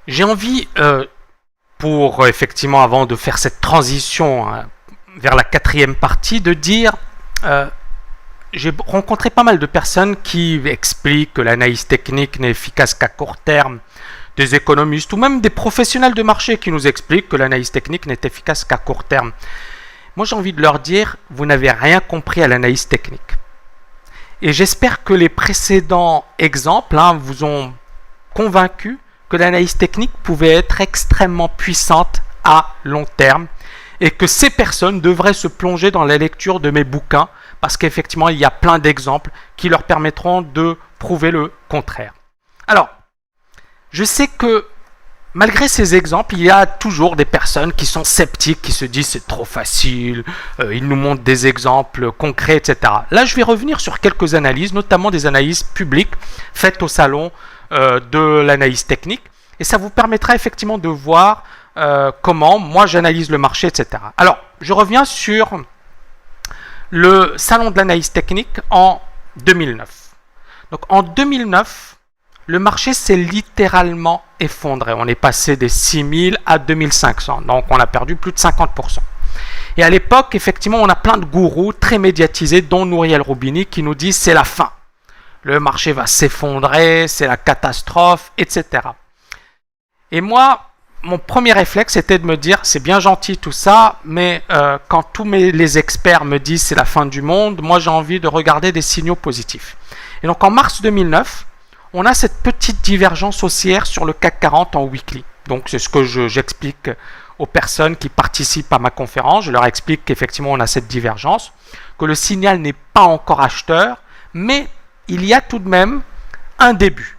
J'ai envie, pour effectivement, avant de faire cette transition vers la quatrième partie, de dire, j'ai rencontré pas mal de personnes qui expliquent que l'analyse technique n'est efficace qu'à court terme, des économistes ou même des professionnels de marché qui nous expliquent que l'analyse technique n'est efficace qu'à court terme. Moi, j'ai envie de leur dire, vous n'avez rien compris à l'analyse technique. Et j'espère que les précédents exemples vous ont convaincu que l'analyse technique pouvait être extrêmement puissante à long terme et que ces personnes devraient se plonger dans la lecture de mes bouquins parce qu'effectivement, il y a plein d'exemples qui leur permettront de prouver le contraire. Alors, je sais que malgré ces exemples, il y a toujours des personnes qui sont sceptiques, qui se disent c'est trop facile, ils nous montrent des exemples concrets, etc. Là, je vais revenir sur quelques analyses, notamment des analyses publiques faites au salon de l'analyse technique, et ça vous permettra effectivement de voir comment moi j'analyse le marché, etc. Alors, je reviens sur le salon de l'analyse technique en 2009. Donc en 2009, le marché s'est littéralement effondré. On est passé des 6000 à 2500. Donc on a perdu plus de 50%. Et à l'époque, effectivement, on a plein de gourous très médiatisés, dont Nouriel Roubini, qui nous disent c'est la fin. Le marché va s'effondrer, c'est la catastrophe, etc. Et moi, mon premier réflexe était de me dire c'est bien gentil tout ça, mais quand tous les experts me disent c'est la fin du monde, moi j'ai envie de regarder des signaux positifs. Et donc en mars 2009, on a cette petite divergence haussière sur le CAC 40 en weekly. Donc c'est ce que j'explique aux personnes qui participent à ma conférence. Je leur explique qu'effectivement on a cette divergence, que le signal n'est pas encore acheteur, mais il y a tout de même un début.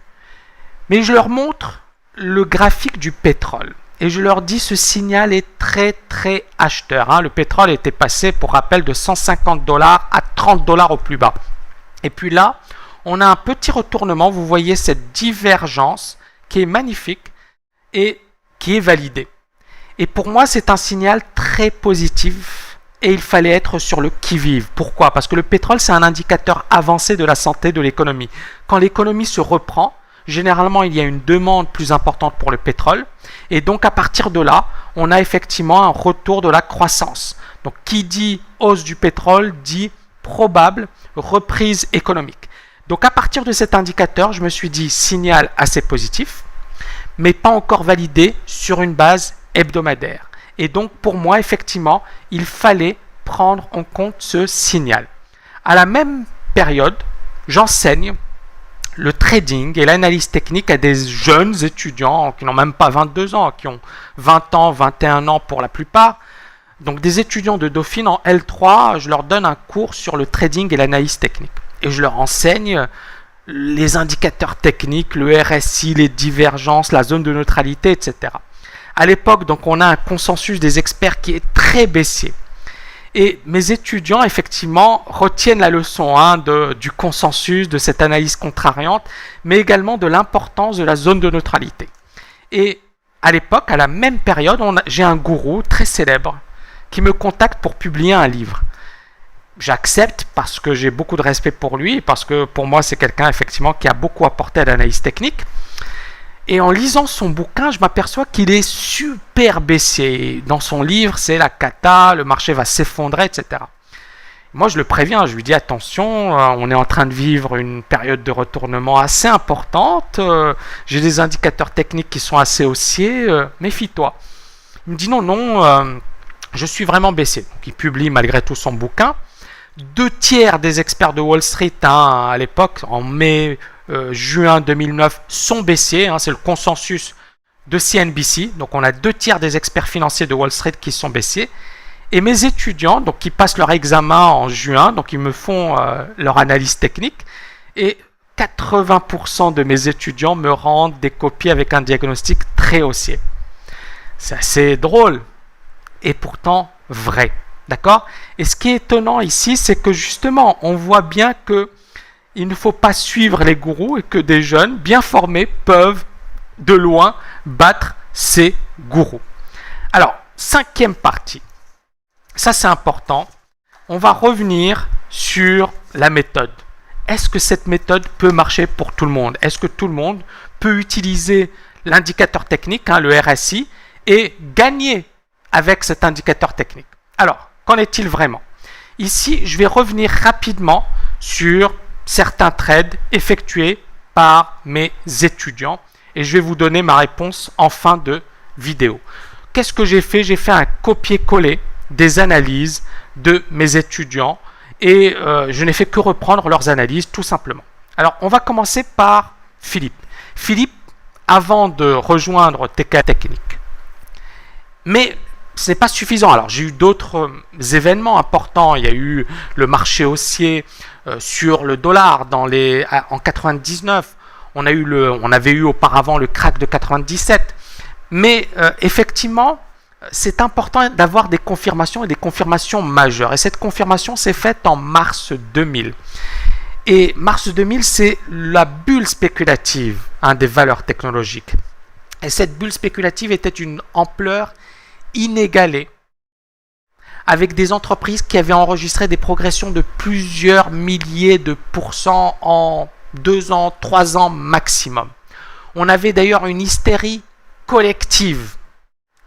Mais je leur montre le graphique du pétrole. Et je leur dis ce signal est très très acheteur. Le pétrole était passé, pour rappel, de 150 $ à 30 $ au plus bas. Et puis là, on a un petit retournement, vous voyez cette divergence qui est magnifique et qui est validée. Et pour moi, c'est un signal très positif et il fallait être sur le qui-vive. Pourquoi? Parce que le pétrole, c'est un indicateur avancé de la santé de l'économie. Quand l'économie se reprend, généralement, il y a une demande plus importante pour le pétrole et donc à partir de là, on a effectivement un retour de la croissance. Donc, qui dit hausse du pétrole dit probable reprise économique. Donc à partir de cet indicateur, je me suis dit signal assez positif, mais pas encore validé sur une base hebdomadaire. Et donc pour moi, effectivement, il fallait prendre en compte ce signal. À la même période, j'enseigne le trading et l'analyse technique à des jeunes étudiants qui n'ont même pas 22 ans, qui ont 20 ans, 21 ans pour la plupart. Donc des étudiants de Dauphine en L3, je leur donne un cours sur le trading et l'analyse technique. Et je leur enseigne les indicateurs techniques, le RSI, les divergences, la zone de neutralité, etc. À l'époque, donc, on a un consensus des experts qui est très baissier. Et mes étudiants, effectivement, retiennent la leçon du consensus, de cette analyse contrariante, mais également de l'importance de la zone de neutralité. Et à l'époque, à la même période, j'ai un gourou très célèbre qui me contacte pour publier un livre. J'accepte parce que j'ai beaucoup de respect pour lui, parce que pour moi c'est quelqu'un effectivement qui a beaucoup apporté à l'analyse technique. Et en lisant son bouquin, je m'aperçois qu'il est super baissier. Dans son livre, c'est la cata, le marché va s'effondrer, etc. Moi je le préviens, je lui dis attention, on est en train de vivre une période de retournement assez importante, j'ai des indicateurs techniques qui sont assez haussiers, méfie-toi. Il me dit non, je suis vraiment baissier. Donc, il publie malgré tout son bouquin. 2/3 des experts de Wall Street à l'époque, en juin 2009, sont baissiers. C'est le consensus de CNBC. Donc on a 2/3 des experts financiers de Wall Street qui sont baissiers. Et mes étudiants, donc qui passent leur examen en juin, donc ils me font leur analyse technique. Et 80% de mes étudiants me rendent des copies avec un diagnostic très haussier. C'est assez drôle et pourtant vrai. D'accord? Et ce qui est étonnant ici, c'est que justement, on voit bien que il ne faut pas suivre les gourous et que des jeunes bien formés peuvent de loin battre ces gourous. Alors, 5e partie. Ça, c'est important. On va revenir sur la méthode. Est-ce que cette méthode peut marcher pour tout le monde? Est-ce que tout le monde peut utiliser l'indicateur technique, le RSI, et gagner avec cet indicateur technique? Alors, qu'en est-il vraiment? Ici, je vais revenir rapidement sur certains trades effectués par mes étudiants et je vais vous donner ma réponse en fin de vidéo. Qu'est-ce que j'ai fait? J'ai fait un copier-coller des analyses de mes étudiants et je n'ai fait que reprendre leurs analyses tout simplement. Alors, on va commencer par Philippe. Philippe, avant de rejoindre TK Technique. Mais ce n'est pas suffisant. Alors, j'ai eu d'autres événements importants. Il y a eu le marché haussier sur le dollar en 99. On avait eu auparavant le crack de 97. Mais effectivement, c'est important d'avoir des confirmations et des confirmations majeures. Et cette confirmation s'est faite en mars 2000. Et mars 2000, c'est la bulle spéculative des valeurs technologiques. Et cette bulle spéculative était d'une ampleur inégalée, avec des entreprises qui avaient enregistré des progressions de plusieurs milliers de pourcents en 2 ans, 3 ans maximum. On avait d'ailleurs une hystérie collective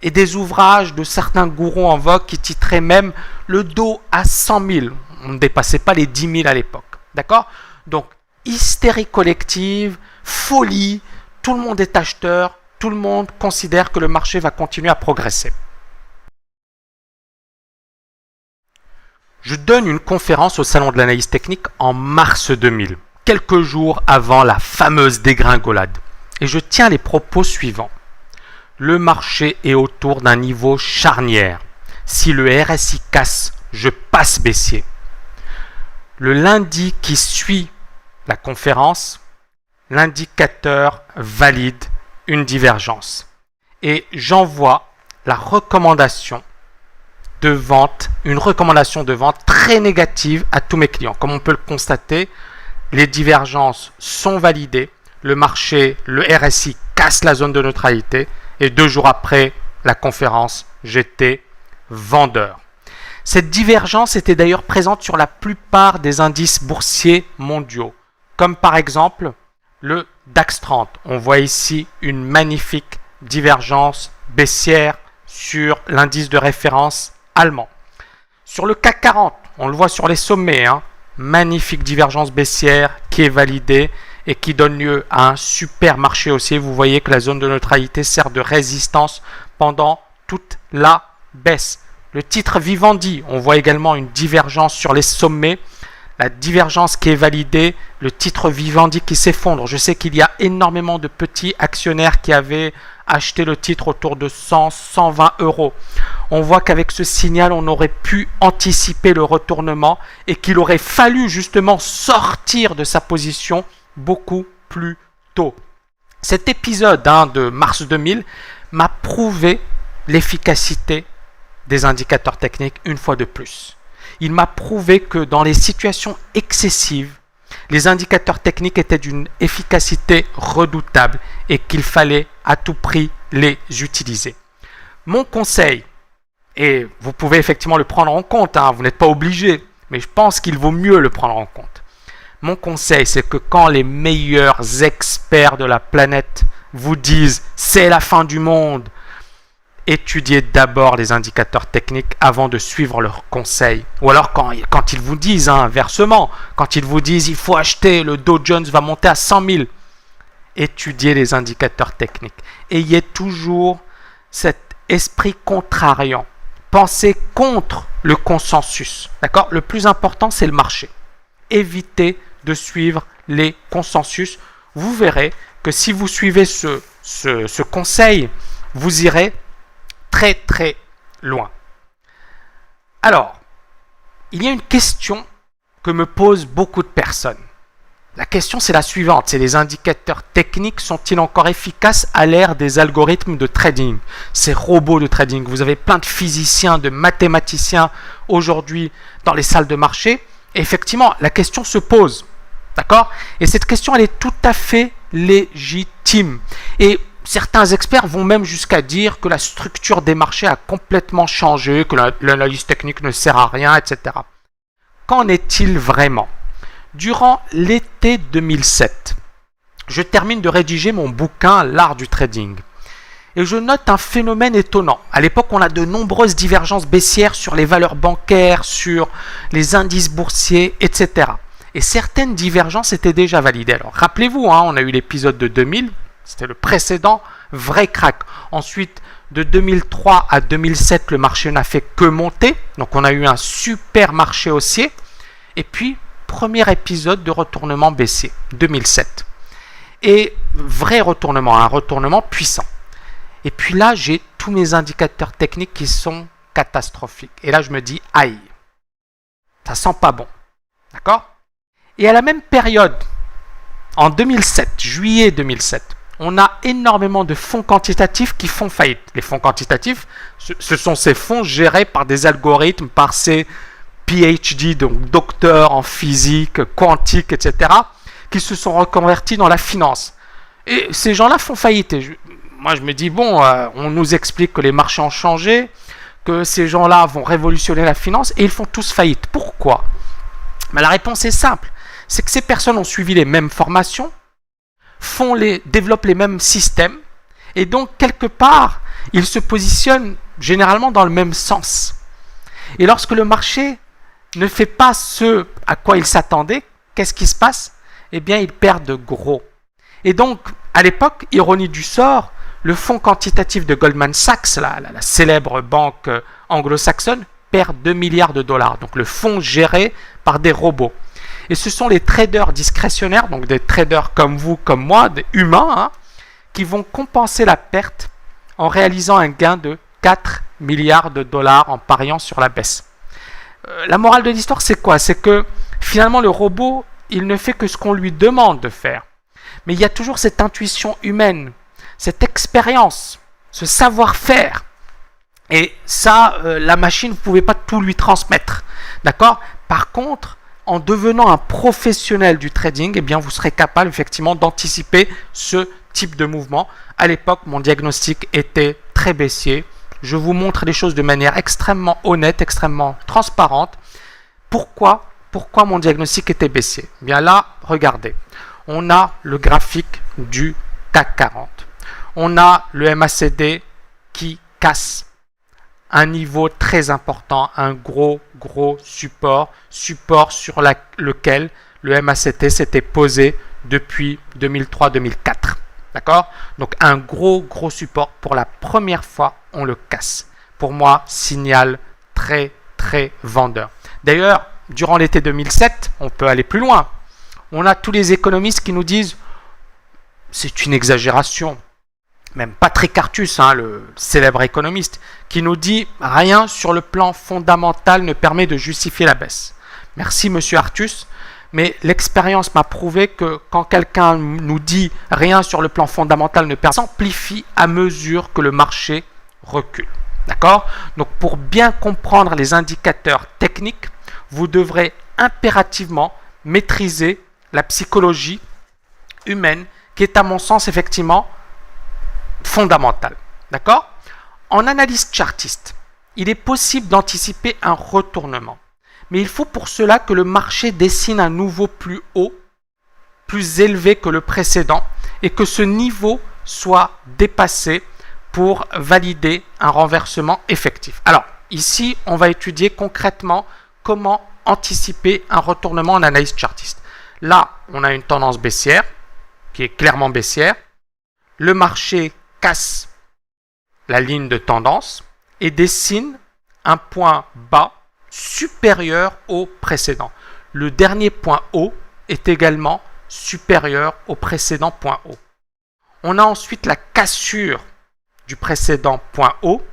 et des ouvrages de certains gourous en vogue qui titraient même le dos à 100 000. On ne dépassait pas les 10 000 à l'époque. D'accord? Donc, hystérie collective, folie, tout le monde est acheteur, tout le monde considère que le marché va continuer à progresser. Je donne une conférence au Salon de l'analyse technique en mars 2000, quelques jours avant la fameuse dégringolade. Et je tiens les propos suivants. Le marché est autour d'un niveau charnière. Si le RSI casse, je passe baissier. Le lundi qui suit la conférence, l'indicateur valide une divergence. Et j'envoie la recommandation de vente, une recommandation de vente très négative à tous mes clients. Comme on peut le constater, les divergences sont validées. Le marché, le RSI casse la zone de neutralité. Et 2 jours après la conférence, j'étais vendeur. Cette divergence était d'ailleurs présente sur la plupart des indices boursiers mondiaux, comme par exemple le DAX 30. On voit ici une magnifique divergence baissière sur l'indice de référence allemand. Sur le CAC 40, on le voit sur les sommets, magnifique divergence baissière qui est validée et qui donne lieu à un super marché haussier. Vous voyez que la zone de neutralité sert de résistance pendant toute la baisse. Le titre Vivendi, on voit également une divergence sur les sommets. La divergence qui est validée, le titre Vivendi qui s'effondre. Je sais qu'il y a énormément de petits actionnaires qui avaient acheté le titre autour de 100, 120 euros. On voit qu'avec ce signal, on aurait pu anticiper le retournement et qu'il aurait fallu justement sortir de sa position beaucoup plus tôt. Cet épisode de mars 2000 m'a prouvé l'efficacité des indicateurs techniques une fois de plus. Il m'a prouvé que dans les situations excessives, les indicateurs techniques étaient d'une efficacité redoutable et qu'il fallait à tout prix les utiliser. Mon conseil, et vous pouvez effectivement le prendre en compte, vous n'êtes pas obligé, mais je pense qu'il vaut mieux le prendre en compte. Mon conseil, c'est que quand les meilleurs experts de la planète vous disent « c'est la fin du monde », étudiez d'abord les indicateurs techniques avant de suivre leurs conseils. Ou alors quand ils vous disent inversement, quand ils vous disent « il faut acheter, le Dow Jones va monter à 100 000 », étudiez les indicateurs techniques. Ayez toujours cet esprit contrariant. Pensez contre le consensus. D'accord ? Le plus important, c'est le marché. Évitez de suivre les consensus. Vous verrez que si vous suivez ce conseil, vous irez très très loin. Alors, il y a une question que me posent beaucoup de personnes. La question c'est la suivante, c'est les indicateurs techniques sont-ils encore efficaces à l'ère des algorithmes de trading, ces robots de trading? Vous avez plein de physiciens, de mathématiciens aujourd'hui dans les salles de marché. Et effectivement, la question se pose. D'accord? Et cette question, elle est tout à fait légitime. Et certains experts vont même jusqu'à dire que la structure des marchés a complètement changé, que l'analyse technique ne sert à rien, etc. Qu'en est-il vraiment? Durant l'été 2007, je termine de rédiger mon bouquin « L'art du trading ». Et je note un phénomène étonnant. À l'époque, on a de nombreuses divergences baissières sur les valeurs bancaires, sur les indices boursiers, etc. Et certaines divergences étaient déjà validées. Alors, rappelez-vous, on a eu l'épisode de 2000, c'était le précédent vrai crack. Ensuite, de 2003 à 2007, le marché n'a fait que monter. Donc, on a eu un super marché haussier. Et puis, premier épisode de retournement baissier, 2007. Et vrai retournement, un retournement puissant. Et puis là, j'ai tous mes indicateurs techniques qui sont catastrophiques. Et là, je me dis, aïe, ça sent pas bon. D'accord? Et à la même période, en 2007, juillet 2007, on a énormément de fonds quantitatifs qui font faillite. Les fonds quantitatifs, ce sont ces fonds gérés par des algorithmes, par ces PhD, donc docteurs en physique, quantique, etc., qui se sont reconvertis dans la finance. Et ces gens-là font faillite. Et moi, je me dis, bon, on nous explique que les marchés ont changé, que ces gens-là vont révolutionner la finance, et ils font tous faillite. Pourquoi? Mais la réponse est simple. C'est que ces personnes ont suivi les mêmes formations, développent les mêmes systèmes, et donc, quelque part, ils se positionnent généralement dans le même sens. Et lorsque le marché ne fait pas ce à quoi il s'attendait, qu'est-ce qui se passe? Eh bien, ils perdent gros. Et donc, à l'époque, ironie du sort, le fonds quantitatif de Goldman Sachs, la célèbre banque anglo-saxonne, perd 2 milliards de dollars. Donc, le fonds géré par des robots. Et ce sont les traders discrétionnaires, donc des traders comme vous, comme moi, des humains, qui vont compenser la perte en réalisant un gain de 4 milliards de dollars en pariant sur la baisse. La morale de l'histoire, c'est quoi? C'est que finalement, le robot, il ne fait que ce qu'on lui demande de faire. Mais il y a toujours cette intuition humaine, cette expérience, ce savoir-faire. Et ça, la machine, vous ne pouvez pas tout lui transmettre. D'accord? Par contre, en devenant un professionnel du trading, eh bien, vous serez capable effectivement d'anticiper ce type de mouvement. À l'époque, mon diagnostic était très baissier. Je vous montre les choses de manière extrêmement honnête, extrêmement transparente. Pourquoi mon diagnostic était baissier? Eh bien là, regardez. On a le graphique du CAC 40. On a le MACD qui casse un niveau très important, un gros support sur lequel le MACD s'était posé depuis 2003-2004. D'accord? Donc un gros support. Pour la première fois, on le casse. Pour moi, signal très vendeur. D'ailleurs, durant l'été 2007, on peut aller plus loin. On a tous les économistes qui nous disent c'est une exagération. Même Patrick Artus, le célèbre économiste, qui nous dit rien sur le plan fondamental ne permet de justifier la baisse. Merci monsieur Artus, mais l'expérience m'a prouvé que quand quelqu'un nous dit rien sur le plan fondamental ne permet, s'amplifie à mesure que le marché recule. D'accord? Donc pour bien comprendre les indicateurs techniques, vous devrez impérativement maîtriser la psychologie humaine qui est à mon sens effectivement fondamentale. D'accord? En analyse chartiste, il est possible d'anticiper un retournement. Mais il faut pour cela que le marché dessine un nouveau plus haut, plus élevé que le précédent et que ce niveau soit dépassé pour valider un renversement effectif. Alors, ici, on va étudier concrètement comment anticiper un retournement en analyse chartiste. Là, on a une tendance baissière qui est clairement baissière. Le marché casse la ligne de tendance et dessine un point bas supérieur au précédent. Le dernier point haut est également supérieur au précédent point haut. On a ensuite la cassure du précédent point haut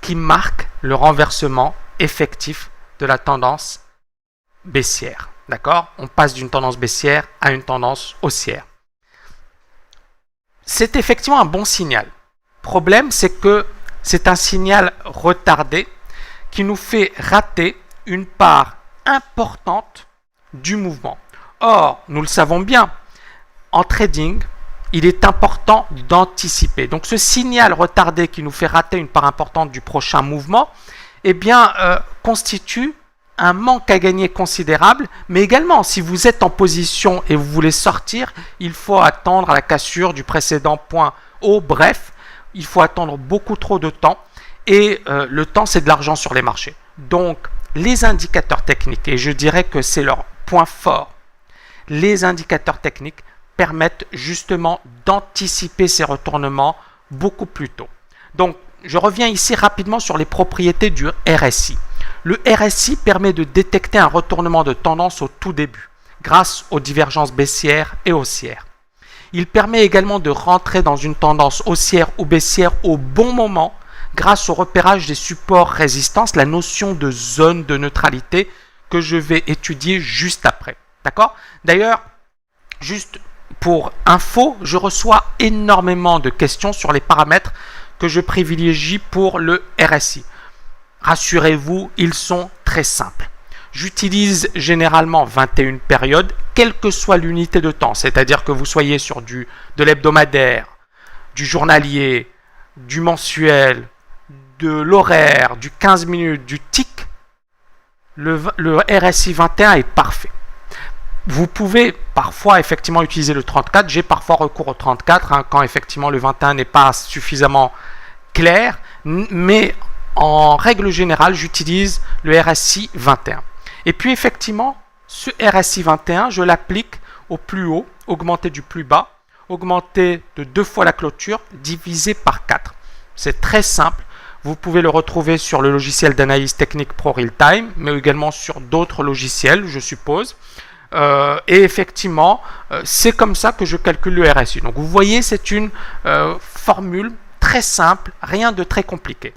qui marque le renversement effectif de la tendance baissière. D'accord? On passe d'une tendance baissière à une tendance haussière. C'est effectivement un bon signal. Problème, c'est que c'est un signal retardé qui nous fait rater une part importante du mouvement. Or, nous le savons bien, en trading, il est important d'anticiper. Donc, ce signal retardé qui nous fait rater une part importante du prochain mouvement, eh bien, constitue un manque à gagner considérable, mais également, si vous êtes en position et vous voulez sortir, il faut attendre la cassure du précédent point haut. Bref, il faut attendre beaucoup trop de temps et le temps, c'est de l'argent sur les marchés. Donc, les indicateurs techniques, et je dirais que c'est leur point fort, les indicateurs techniques permettent justement d'anticiper ces retournements beaucoup plus tôt. Donc, je reviens ici rapidement sur les propriétés du RSI. Le RSI permet de détecter un retournement de tendance au tout début, grâce aux divergences baissières et haussières. Il permet également de rentrer dans une tendance haussière ou baissière au bon moment, grâce au repérage des supports résistance, la notion de zone de neutralité que je vais étudier juste après. D'accord? D'ailleurs, juste pour info, je reçois énormément de questions sur les paramètres que je privilégie pour le RSI. Rassurez-vous, ils sont très simples. J'utilise généralement 21 périodes, quelle que soit l'unité de temps, c'est-à-dire que vous soyez sur de l'hebdomadaire, du journalier, du mensuel, de l'horaire, du 15 minutes, du TIC, le RSI 21 est parfait. Vous pouvez parfois effectivement utiliser le 34, j'ai parfois recours au 34 quand effectivement le 21 n'est pas suffisamment clair, mais en règle générale j'utilise le RSI 21. Et puis effectivement, ce RSI 21, je l'applique au plus haut, augmenté du plus bas, augmenté de 2 fois la clôture, divisé par 4. C'est très simple. Vous pouvez le retrouver sur le logiciel d'analyse technique Pro Realtime, mais également sur d'autres logiciels, je suppose. Et effectivement, c'est comme ça que je calcule le RSI. Donc vous voyez, c'est une formule très simple, rien de très compliqué.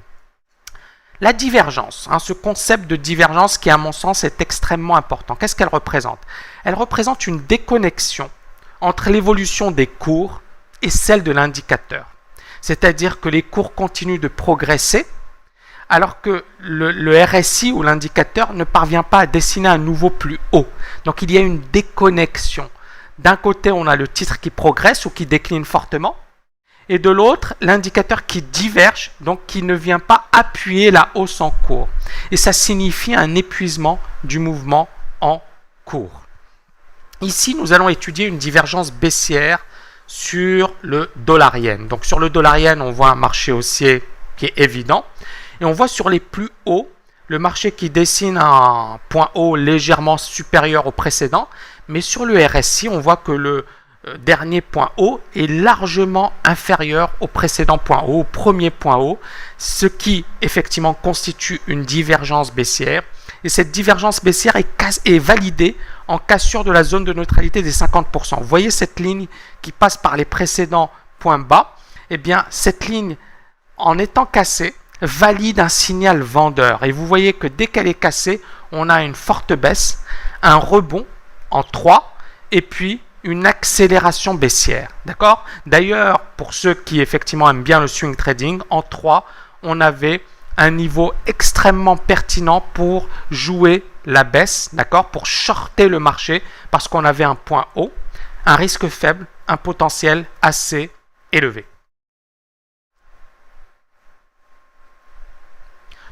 La divergence, ce concept de divergence qui à mon sens est extrêmement important. Qu'est-ce qu'elle représente? Elle représente une déconnexion entre l'évolution des cours et celle de l'indicateur. C'est-à-dire que les cours continuent de progresser alors que le RSI ou l'indicateur ne parvient pas à dessiner un nouveau plus haut. Donc il y a une déconnexion. D'un côté, on a le titre qui progresse ou qui décline fortement, et de l'autre, l'indicateur qui diverge, donc qui ne vient pas appuyer la hausse en cours. Et ça signifie un épuisement du mouvement en cours. Ici, nous allons étudier une divergence baissière sur le dollar-yen. Donc sur le dollar-yen, on voit un marché haussier qui est évident. Et on voit sur les plus hauts, le marché qui dessine un point haut légèrement supérieur au précédent. Mais sur le RSI, on voit que le dernier point haut est largement inférieur au précédent point haut, au premier point haut, ce qui effectivement constitue une divergence baissière. Et cette divergence baissière est validée en cassure de la zone de neutralité des 50%. Vous voyez cette ligne qui passe par les précédents points bas? Eh bien, cette ligne, en étant cassée, valide un signal vendeur. Et vous voyez que dès qu'elle est cassée, on a une forte baisse, un rebond en 3, et puis une accélération baissière. D'accord? D'ailleurs, pour ceux qui effectivement aiment bien le swing trading, en 3, on avait un niveau extrêmement pertinent pour jouer la baisse, d'accord, pour shorter le marché, parce qu'on avait un point haut, un risque faible, un potentiel assez élevé.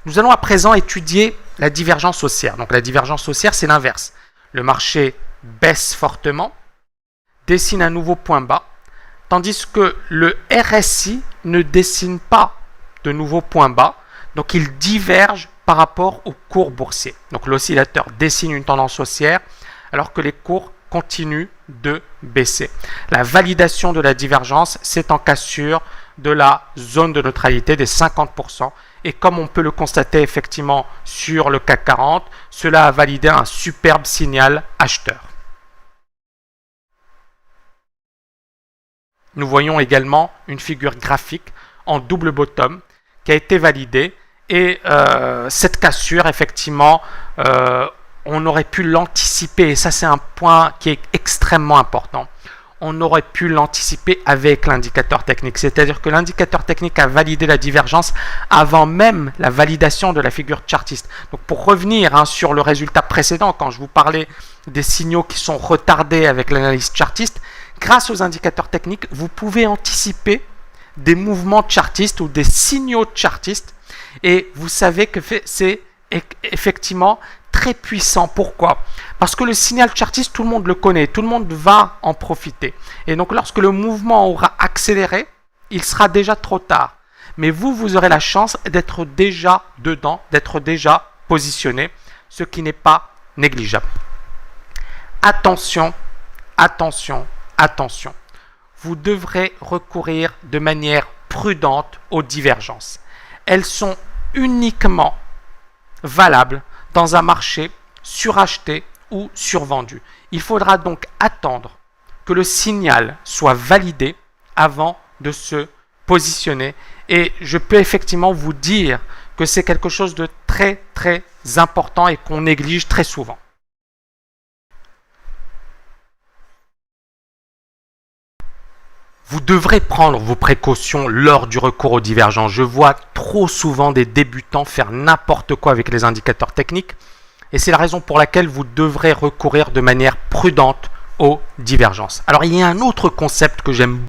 Nous allons à présent étudier la divergence haussière. Donc la divergence haussière, c'est l'inverse. Le marché baisse fortement, dessine un nouveau point bas, tandis que le RSI ne dessine pas de nouveau point bas, donc il diverge par rapport aux cours boursiers. Donc l'oscillateur dessine une tendance haussière alors que les cours continuent de baisser. La validation de la divergence, c'est en cassure de la zone de neutralité des 50%. Et comme on peut le constater effectivement sur le CAC 40, cela a validé un superbe signal acheteur. Nous voyons également une figure graphique en double bottom qui a été validée. Et cette cassure, effectivement, on aurait pu l'anticiper. Et ça, c'est un point qui est extrêmement important. On aurait pu l'anticiper avec l'indicateur technique. C'est-à-dire que l'indicateur technique a validé la divergence avant même la validation de la figure chartiste. Donc pour revenir sur le résultat précédent, quand je vous parlais des signaux qui sont retardés avec l'analyse chartiste, grâce aux indicateurs techniques, vous pouvez anticiper des mouvements chartistes ou des signaux chartistes. Et vous savez que c'est effectivement très puissant. Pourquoi? Parce que le signal chartiste, tout le monde le connaît, tout le monde va en profiter. Et donc lorsque le mouvement aura accéléré, il sera déjà trop tard. Mais vous aurez la chance d'être déjà dedans, d'être déjà positionné, ce qui n'est pas négligeable. Attention, attention, attention. Vous devrez recourir de manière prudente aux divergences. Elles sont uniquement valables dans un marché suracheté ou survendu. Il faudra donc attendre que le signal soit validé avant de se positionner. Et je peux effectivement vous dire que c'est quelque chose de très très important et qu'on néglige très souvent. Vous devrez prendre vos précautions lors du recours aux divergences. Je vois trop souvent des débutants faire n'importe quoi avec les indicateurs techniques et c'est la raison pour laquelle vous devrez recourir de manière prudente aux divergences. Alors il y a un autre concept que j'aime